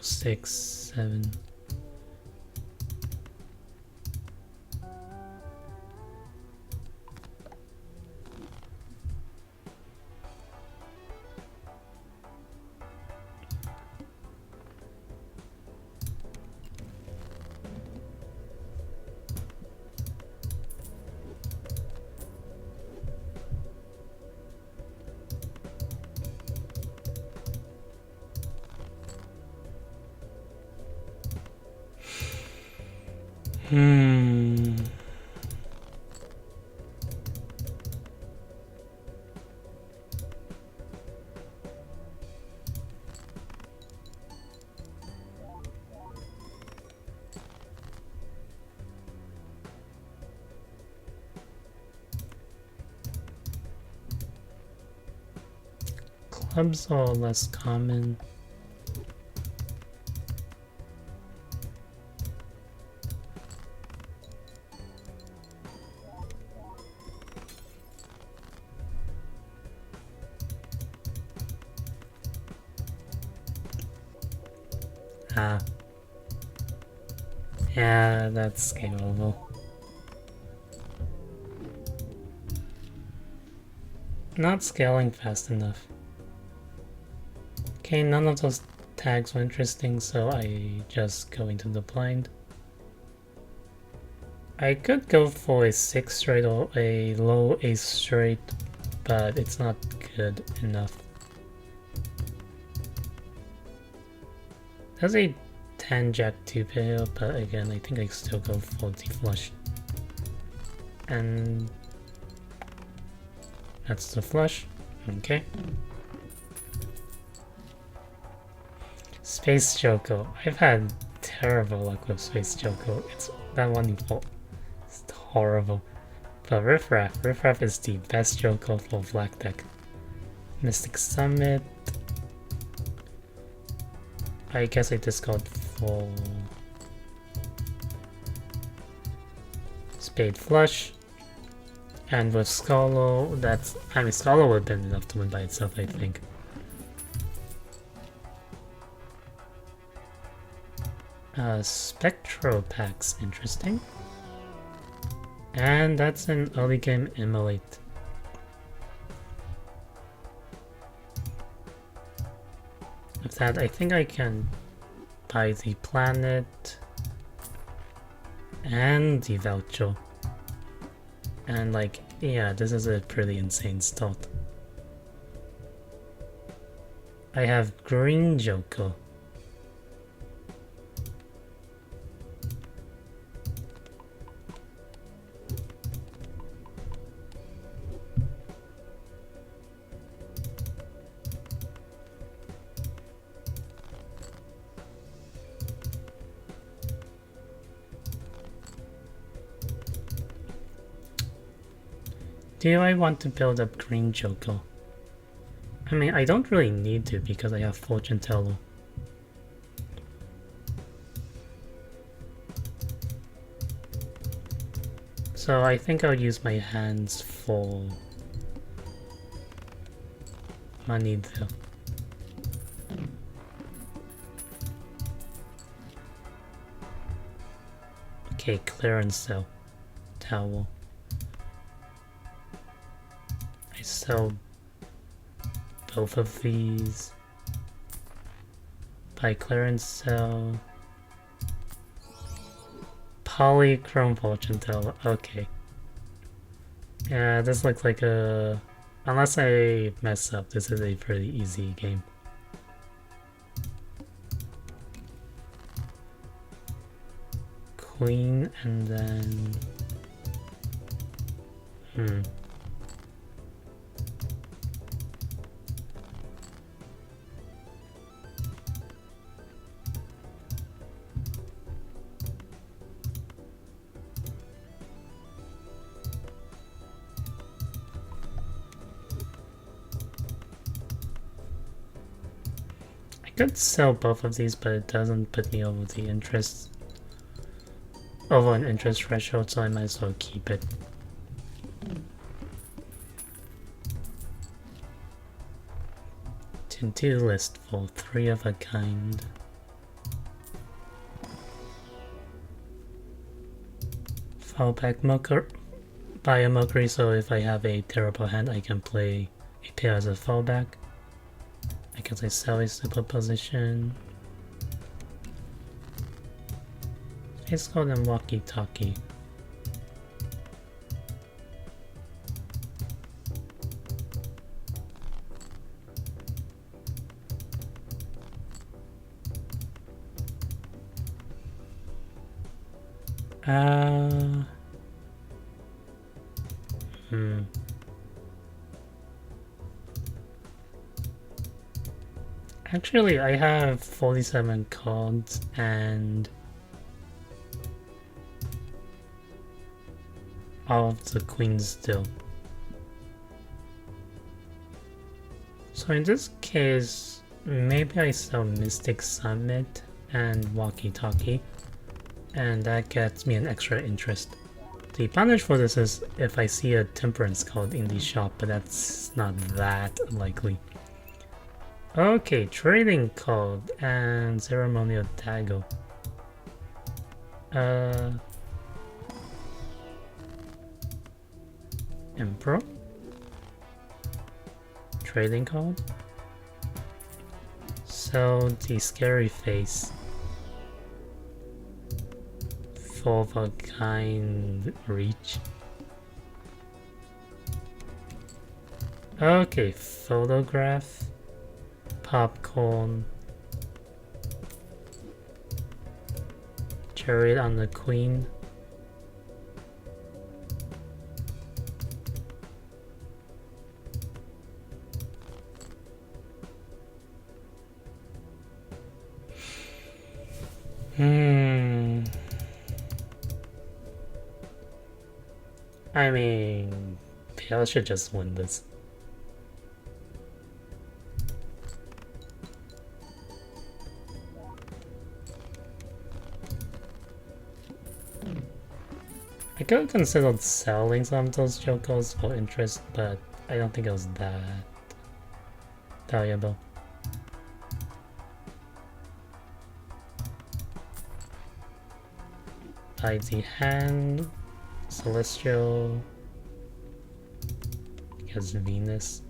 Speaker 1: Six, 7. Clubs are less common. Ah. Yeah, that's scalable. Not scaling fast enough. Okay, none of those tags were interesting, so I just go into the blind. I could go for a 6 straight or a low ace straight, but it's not good enough. There's a 10 jack 2 pair, but again, I think I still go for the flush. And that's the flush. Okay. Space Choco. I've had terrible luck with Space Choco. It's that one default. It's horrible. But Riffraff is the best Choco for Black Deck. Mystic Summit. I guess I discard for Spade Flush. And with Scolo, Scolo would have been enough to win by itself, I think. Spectro Pack's interesting. And that's an early game Immolate. With that, I think I can buy the planet and the voucher. And like, yeah, this is a pretty insane start. I have Green Joker. Do I want to build up Green Joker? I mean, I don't really need to because I have Fortune Teller. So I think I'll use my hands for money there. Okay, clearance sale. Towel. I sell both of these. Buy clearance sale. Polychrome fortune teller. Okay. Yeah, this looks like a... Unless I mess up, this is a pretty easy game. Queen and then... I could sell both of these, but it doesn't put me over the interest... over an interest threshold, so I might as well keep it. To-do list for 3 of a kind. Fallback Mucker. Buy a Mockery, so if I have a terrible hand, I can play a pair as a fallback. I can say sell a superposition. Let's call them walkie-talkie. Actually, I have 47 cards and all of the queens still. So in this case, maybe I sell Mystic Summit and Walkie-Talkie, and that gets me an extra interest. The punish for this is if I see a Temperance card in the shop, but that's not that likely. Okay, trading card and ceremonial dagger. Emperor. Trading card. So the scary face. 4 of a kind reach. Okay, photograph. Popcorn. Chariot on the queen. I mean, Pale should just win this. I could have considered selling some of those jokers for interest, but I don't think it was that valuable. By the hand, Celestial, because Venus.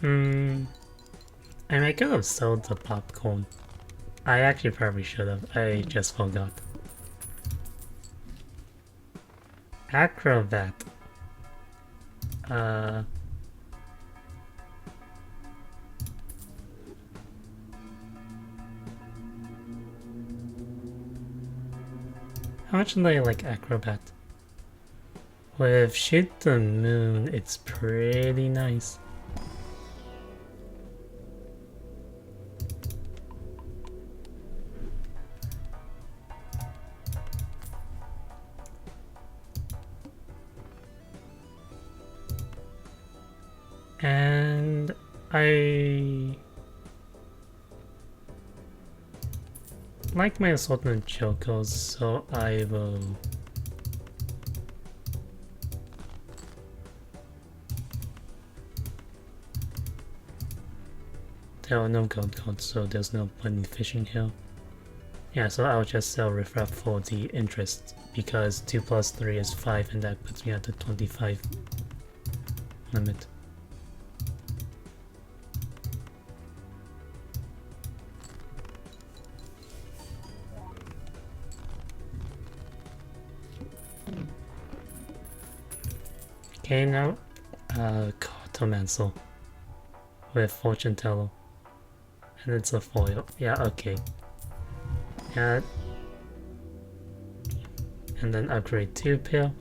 Speaker 1: I mean, I could have sold the popcorn. I actually probably should have. I just forgot. Acrobat. How much do I like Acrobat? With Shoot the Moon, it's pretty nice. And I like my assortment Jokos, so I will... There are no gold codes, so there's no point in fishing here. Yeah, so I'll just sell riffraff for the interest, because 2 plus 3 is 5 and that puts me at the 25 limit. Okay, now Cartomancer with Fortune Teller. And it's a foil. Yeah, okay. Yeah. And then upgrade 2 pair.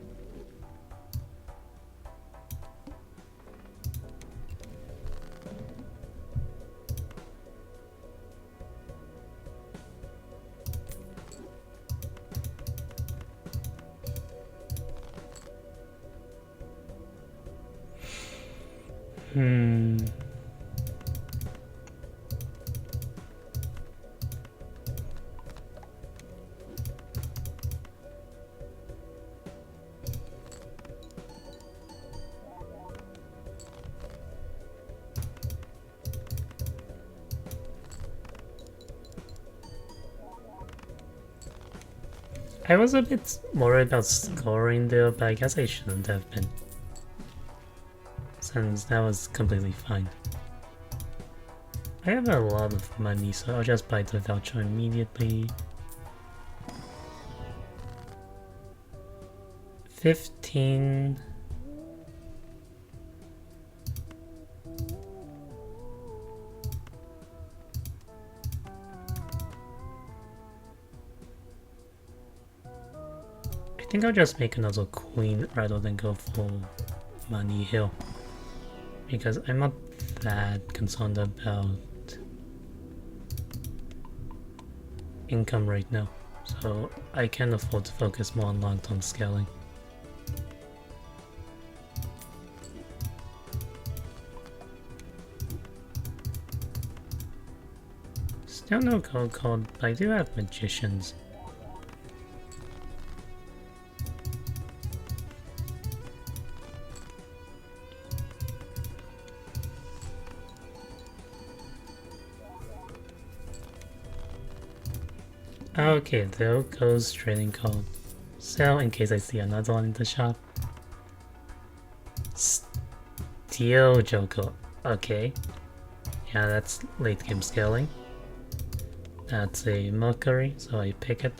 Speaker 1: I was a bit worried about scoring there, but I guess I shouldn't have been, since that was completely fine. I have a lot of money, so I'll just buy the voucher immediately. 15... I think I'll just make another queen rather than go for money hill, because I'm not that concerned about income right now, so I can afford to focus more on long-term scaling. Still no gold card, but I do have magicians. Okay, there goes trading card. Sell in case I see another one in the shop. Steel Joker. Okay. Yeah, that's late game scaling. That's a Mercury, so I pick it.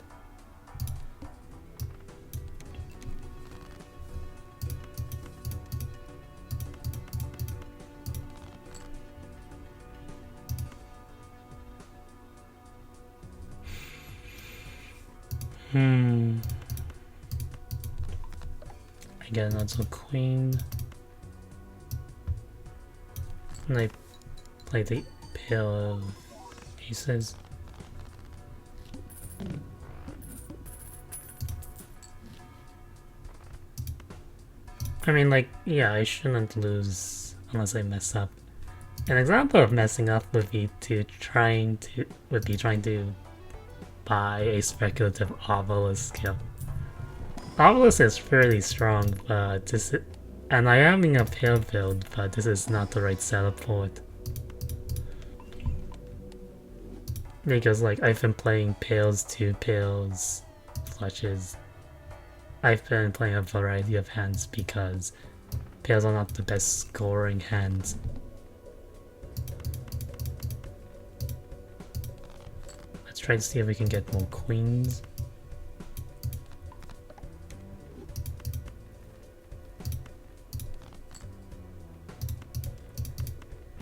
Speaker 1: I get another queen. And I play the pair of aces. I mean, like, yeah, I shouldn't lose unless I mess up. An example of messing up would be trying to buy a speculative obelisk skill. Obelisk is fairly strong, but and I am in a pair build, but this is not the right setup for it. Because, like, I've been playing pairs, 2 pairs, flushes. I've been playing a variety of hands because pairs are not the best scoring hands. Let's try to see if we can get more queens.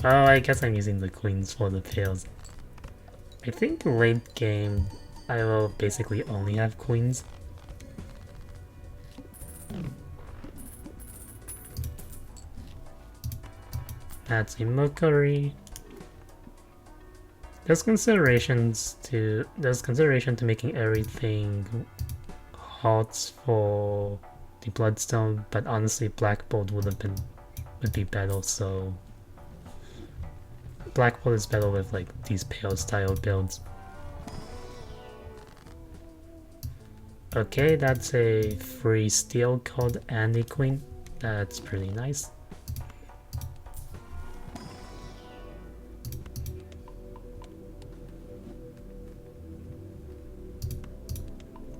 Speaker 1: Oh, I guess I'm using the queens for the pairs. I think late game I will basically only have queens. That's a Mercury. There's consideration to making everything hot for the Bloodstone, but honestly Black Bolt would be better, so Black Bolt is better with like these pale style builds. Okay, that's a free steal called Andy Queen. That's pretty nice.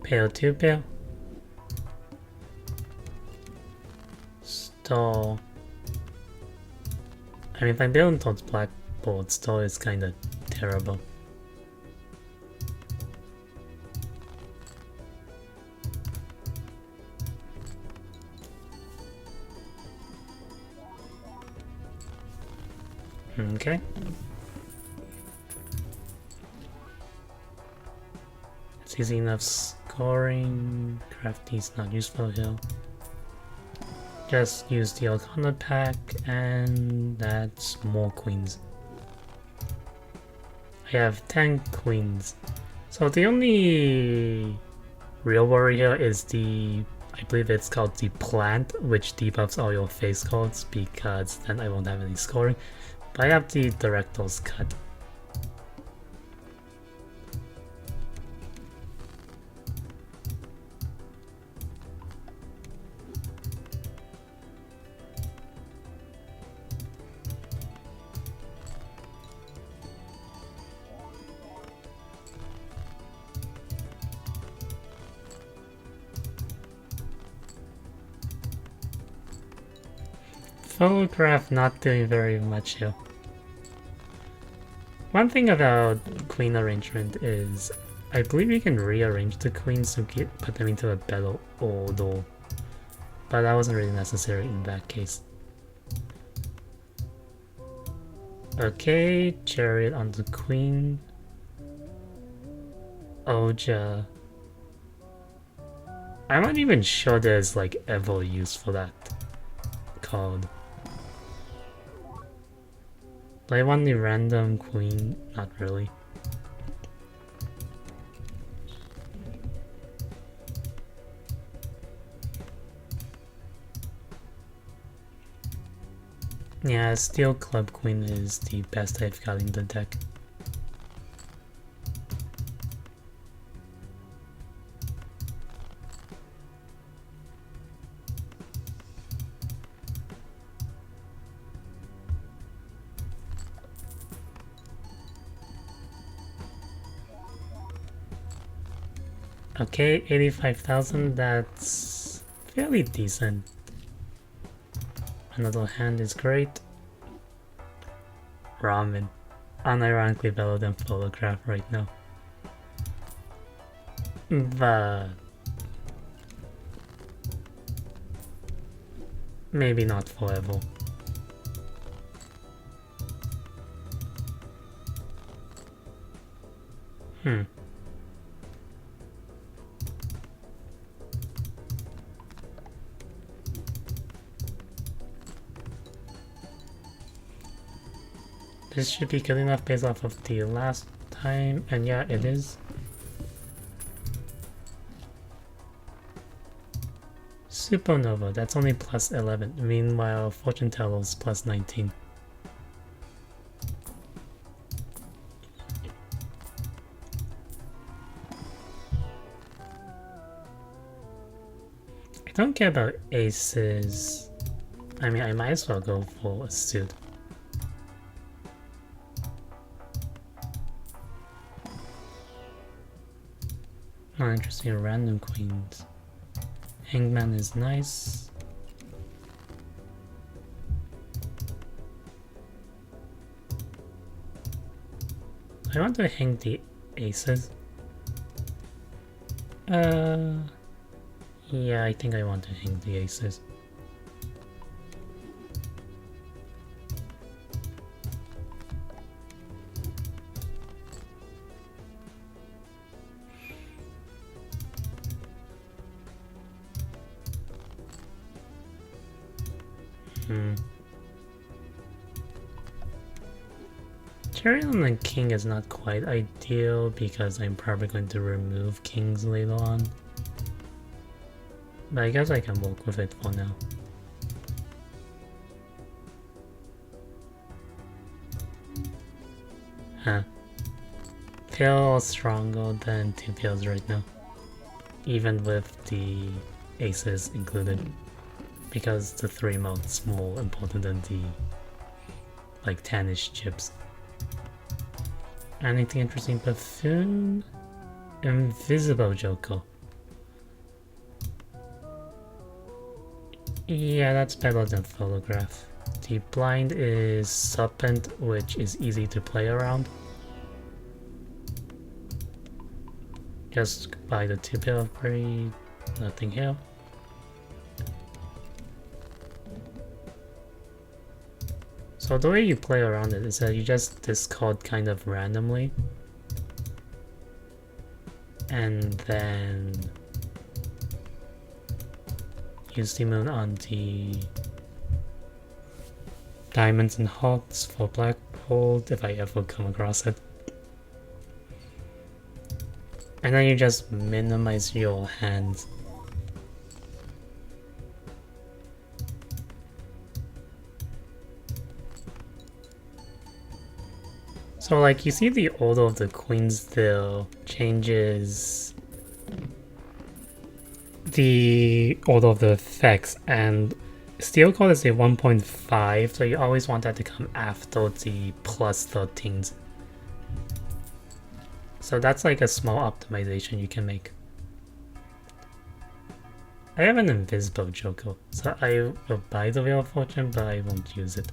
Speaker 1: Pale 2 pale. Stall. I mean, if I'm building towards black board, stall is kinda terrible. Okay. It's easy enough scoring. Crafty's not useful here. Just use the arcarna pack and that's more queens. I have 10 queens. So the only real worry here is I believe it's called the plant, which debuffs all your face cards because then I won't have any scoring. But I have the director's cut. Photograph not doing very much here. One thing about queen arrangement is I believe you can rearrange the queens to put them into a better order, but that wasn't really necessary in that case. Okay, chariot on the queen. Oja. I'm not even sure there's like ever use for that card. Do I want the random queen? Not really. Yeah, Steel Club Queen is the best I've got in the deck. Okay, 85,000, that's fairly decent. Another hand is great. Ramen. Unironically better than photograph right now. But maybe not forever. This should be good enough based off of the last time, and yeah, it is. Supernova, that's only plus 11. Meanwhile, Fortune Teller's plus 19. I don't care about aces. I mean, I might as well go for a suit. Not interested in random queens. Hangman is nice. I want to hang the aces. Yeah, I think I want to hang the aces. Chariot on the king is not quite ideal because I'm probably going to remove kings later on. But I guess I can work with it for now. Huh. Pale stronger than 2 pales right now. even with the aces included, because the 3 mode's more important than the like 10-ish chips. Anything interesting? Buffoon? Invisible Joker. Yeah, that's better than Photograph. The blind is Serpent, which is easy to play around. Just buy the 2-pair upgrade, nothing here. So the way you play around it is that you just discard kind of randomly. And then use the moon on the diamonds and hearts for black gold if I ever come across it. And then you just minimize your hands. So like you see the order of the queens there changes the order of the effects, and steel code is a 1.5, so you always want that to come after the plus 13s. So that's like a small optimization you can make. I have an invisible Joker, so I will buy the Wheel of Fortune, but I won't use it.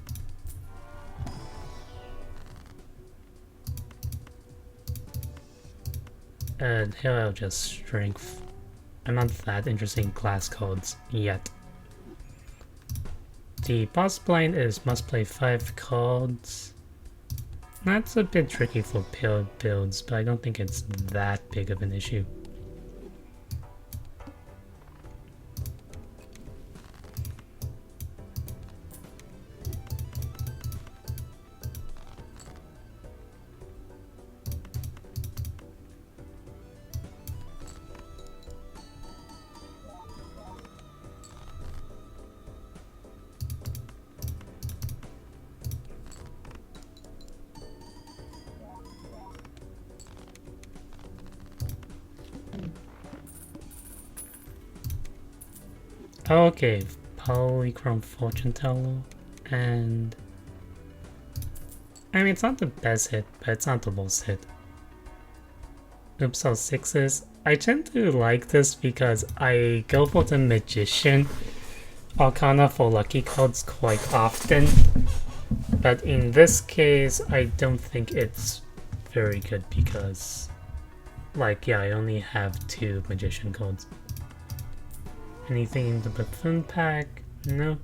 Speaker 1: And here I'll just strength. I'm not that interested in class codes yet. The boss blind is must play 5 cards. That's a bit tricky for paired builds, but I don't think it's that big of an issue. Okay, Polychrome Fortune Teller, and I mean it's not the best hit, but it's not the worst hit. Oops, all 6s. I tend to like this because I go for the Magician Arcana for lucky cards quite often, but in this case I don't think it's very good because, like, yeah, I only have 2 Magician cards. Anything in the Buffoon pack? No.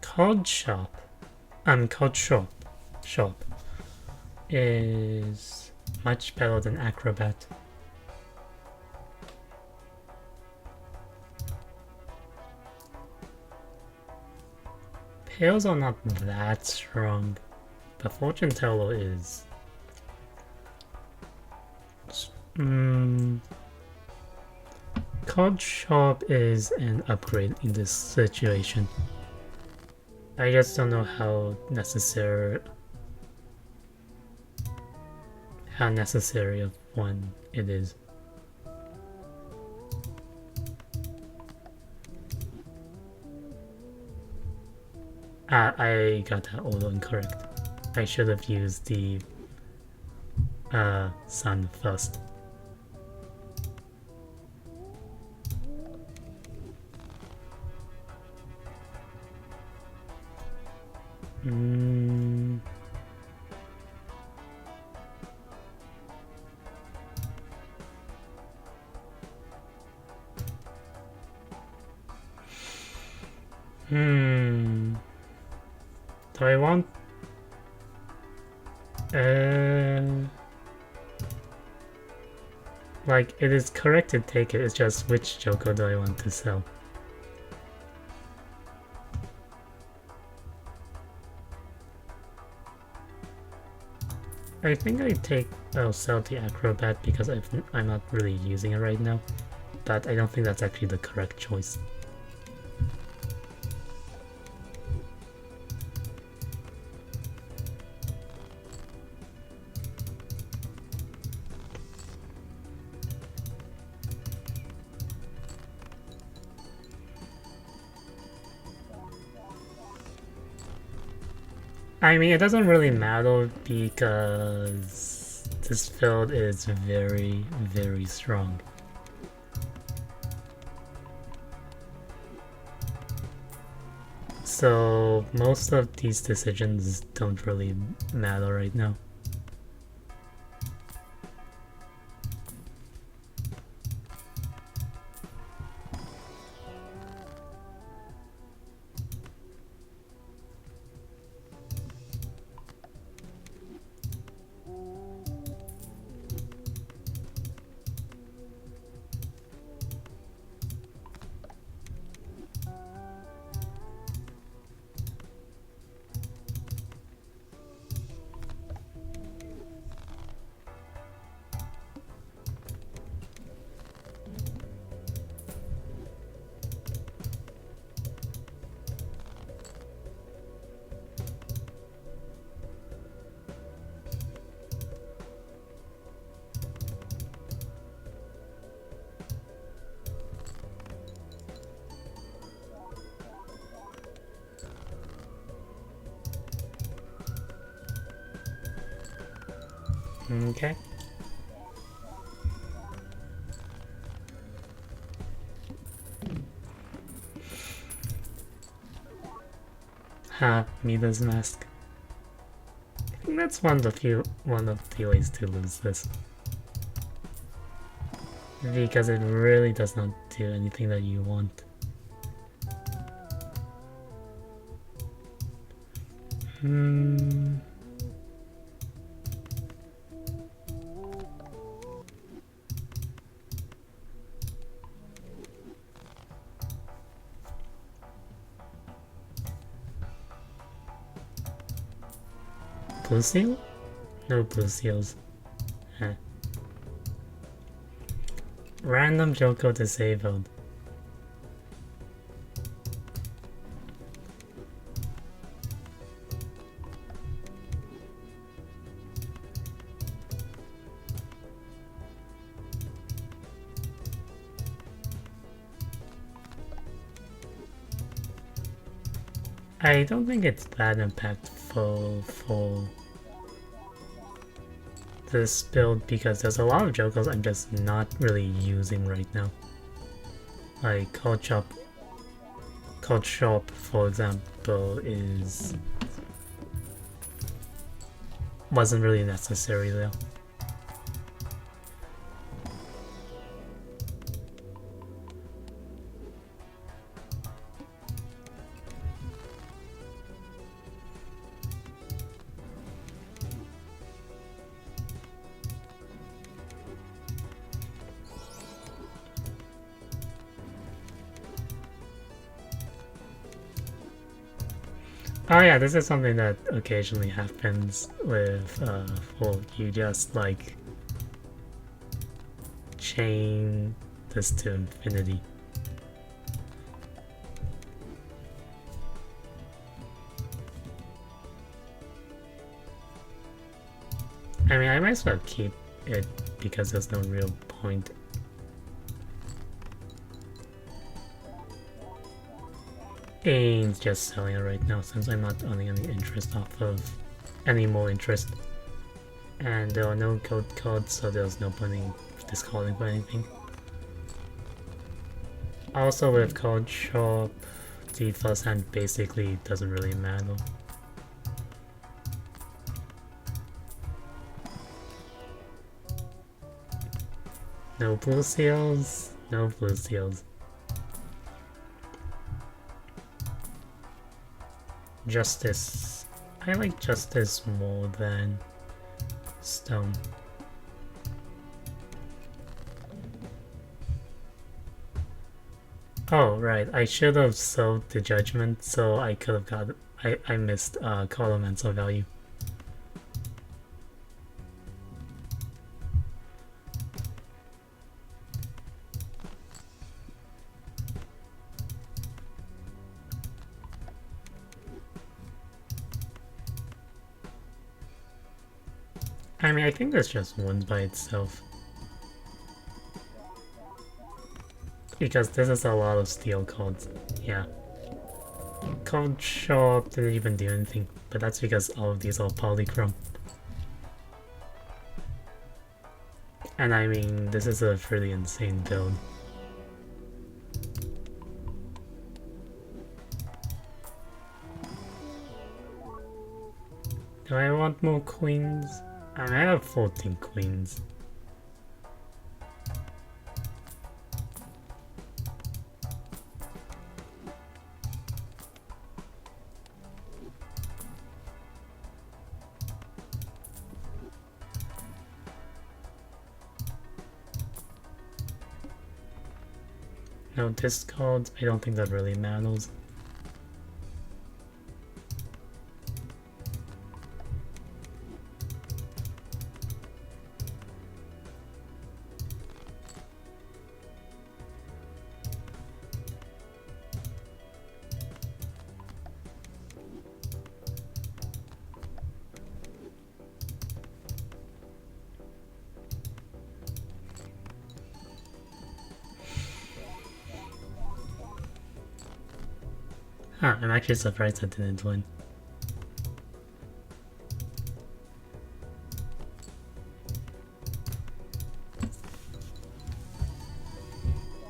Speaker 1: Card Shop. Card Shop is much better than Acrobat. Pairs are not that strong, but Fortune Teller is... Card Shop is an upgrade in this situation. I just don't know how necessary of one it is. I got that order incorrect. I should have used the sun first. Do I want... like, it is correct to take it, it's just which Joker do I want to sell? I think I'll sell the Acrobat because I'm not really using it right now, but I don't think that's actually the correct choice. I mean, it doesn't really matter because this build is very, very strong. So most of these decisions don't really matter right now. Okay. Ha, Mida's mask. I think that's one of the ways to lose this. Because it really does not do anything that you want. Blue seal? No blue seals. Huh. Random Joko disabled. I don't think it's that impactful for this build because there's a lot of Jokos I'm just not really using right now. Like Cold Shop, for example, wasn't really necessary though. Oh yeah, this is something that occasionally happens with well, you just like chain this to infinity. I mean, I might as well keep it because there's no real point. And just selling it right now since I'm not earning any interest off of any more interest. And there are no code cards, so there's no point in discarding for anything. Also with Code Shop, the first hand basically doesn't really matter. No blue seals, no blue seals. Justice. I like Justice more than Stone. Oh, right. I should have sold the Judgment so I could have got... I missed Colomancer value. I mean, I think this just wins by itself. Because this is a lot of steel cards. Yeah. Cold Shop didn't even do anything, but that's because all of these are polychrome. And I mean, this is a pretty insane build. Do I want more queens? I have 14 queens. No discards, I don't think that really matters. Huh, I'm actually surprised I didn't win.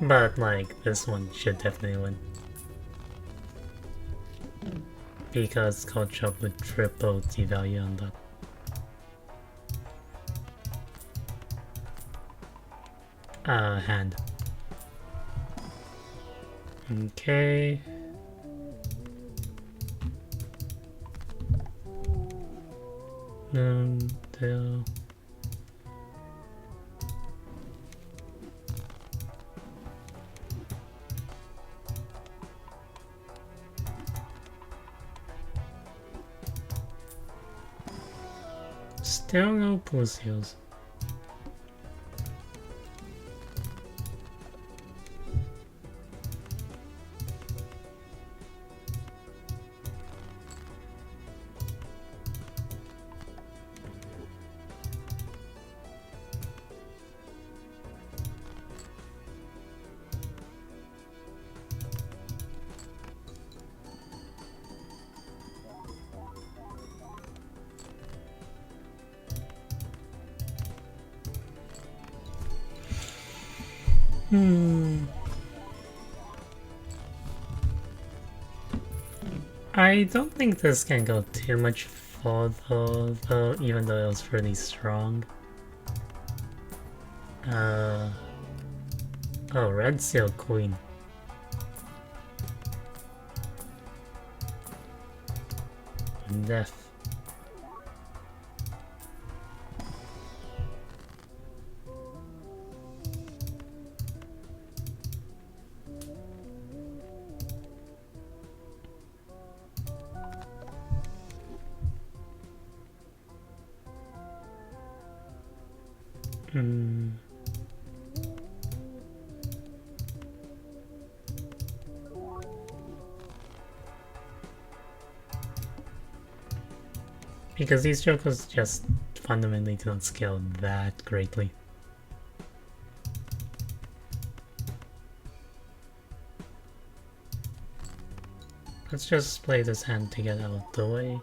Speaker 1: But, like, this one should definitely win. Because Cold Shop would triple the value on that. Hand. Okay. Deal. Still no Plusios. I don't think this can go too much further though, even though it was pretty strong. Oh, Red Seal Queen. Death. Because these jokers just fundamentally don't scale that greatly. Let's just play this hand to get out the way.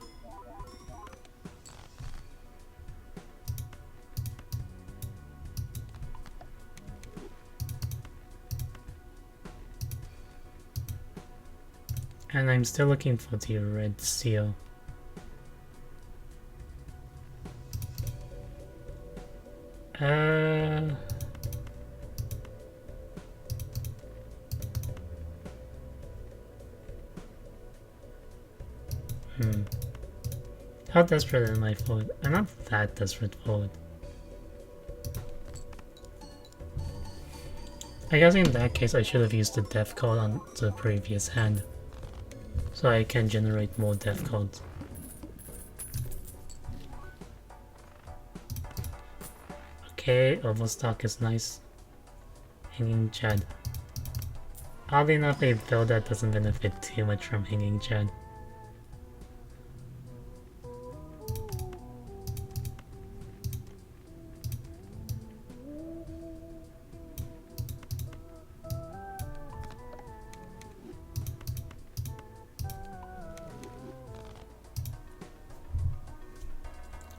Speaker 1: And I'm still looking for the red seal. How desperate am I for it? I'm not that desperate for it. I guess in that case I should have used the death card on the previous hand, so I can generate more death cards. Okay, Overstock is nice. Hanging Chad. Oddly enough, a build that doesn't benefit too much from Hanging Chad.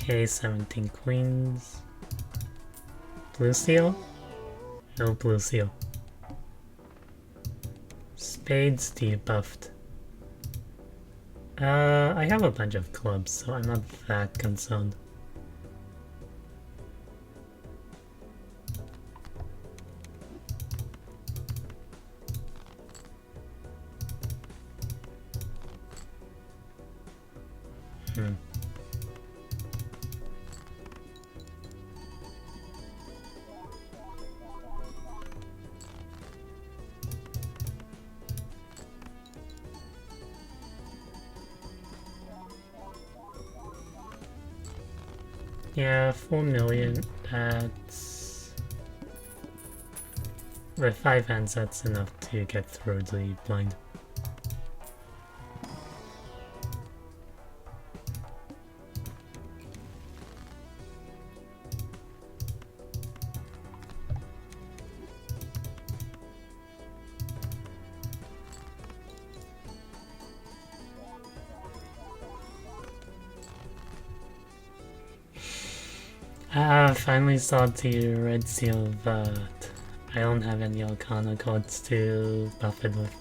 Speaker 1: Okay, 17 queens. Blue seal? No blue seal. Spades debuffed. I have a bunch of clubs, so I'm not that concerned. Yeah, 4 million, that's... With 5 hands, that's enough to get through the blind. Finally saw the red seal, but I don't have any arcana cards to buff it with.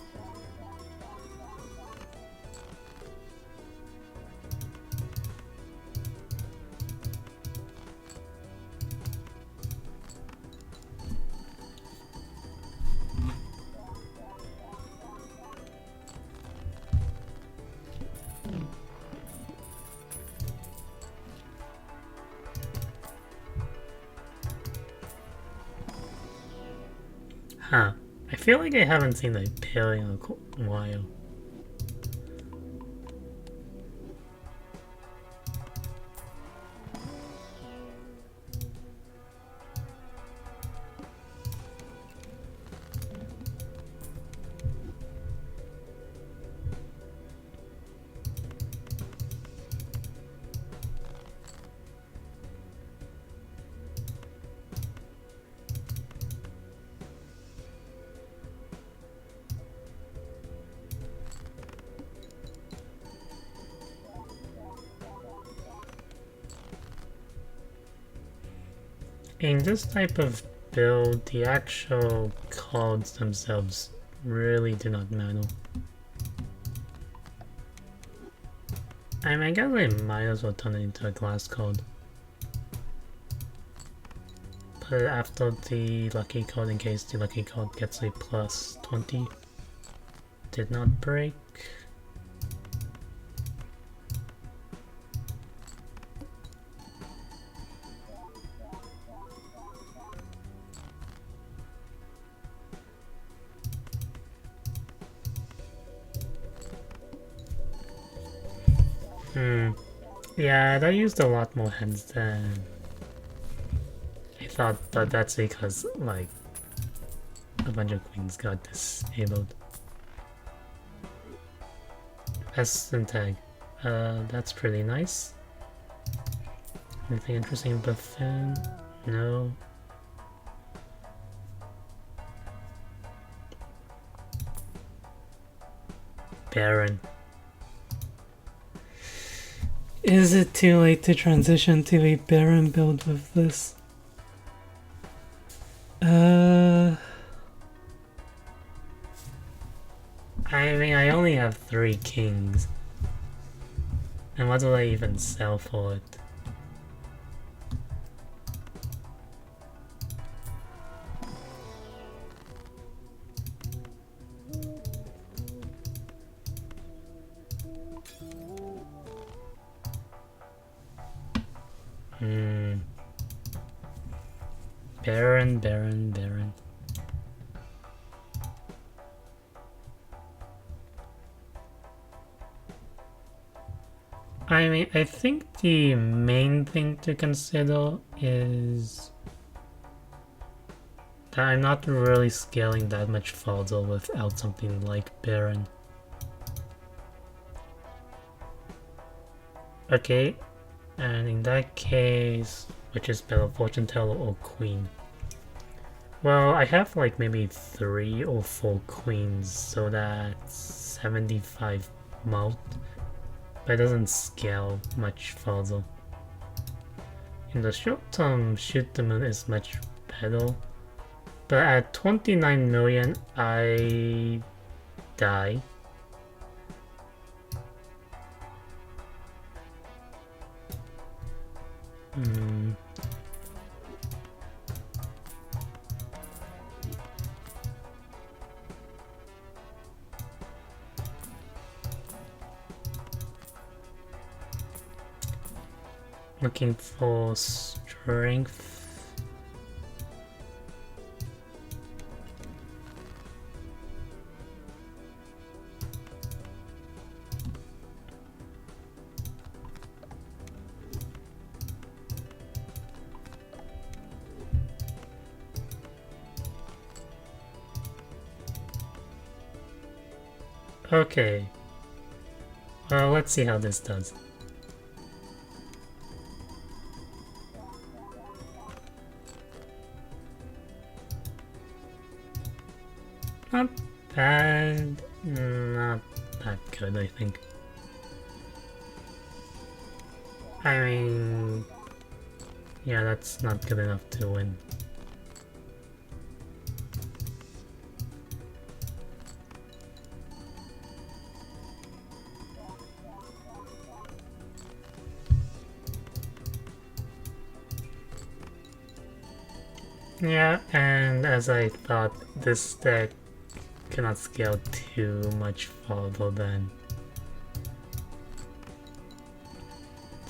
Speaker 1: Huh. I feel like I haven't seen a pair in a while. In this type of build, the actual cards themselves really do not matter. I mean, I guess I might as well turn it into a glass card. Put it after the lucky card in case the lucky card gets a plus 20. Did not break. Yeah, that used a lot more hands than I thought, but that's because, like, a bunch of queens got disabled. Peasant tag. That's pretty nice. Anything interesting in Buffin? No. Baron. Is it too late to transition to a Baron build with this? I mean, I only have 3 kings. And what do I even sell for it? Baron. I mean, I think the main thing to consider is that I'm not really scaling that much further without something like Baron. Okay, and in that case, which is better, Fortune Teller or Queen? Well, I have like maybe 3 or 4 queens, so that's 75 mult, but it doesn't scale much further. In the short term, Shoot the Moon is much better. But at 29 million, I die. Looking for strength. Okay. Well, let's see how this does. Not bad. Not that good, I think. I mean... yeah, that's not good enough to win. Yeah, and as I thought, this deck cannot scale too much farther than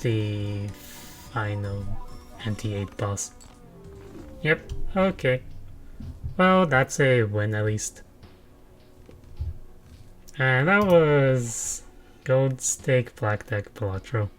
Speaker 1: the final anti-8 boss. Yep, okay. Well, that's a win at least. And that was Gold Stake Black Deck Balatro.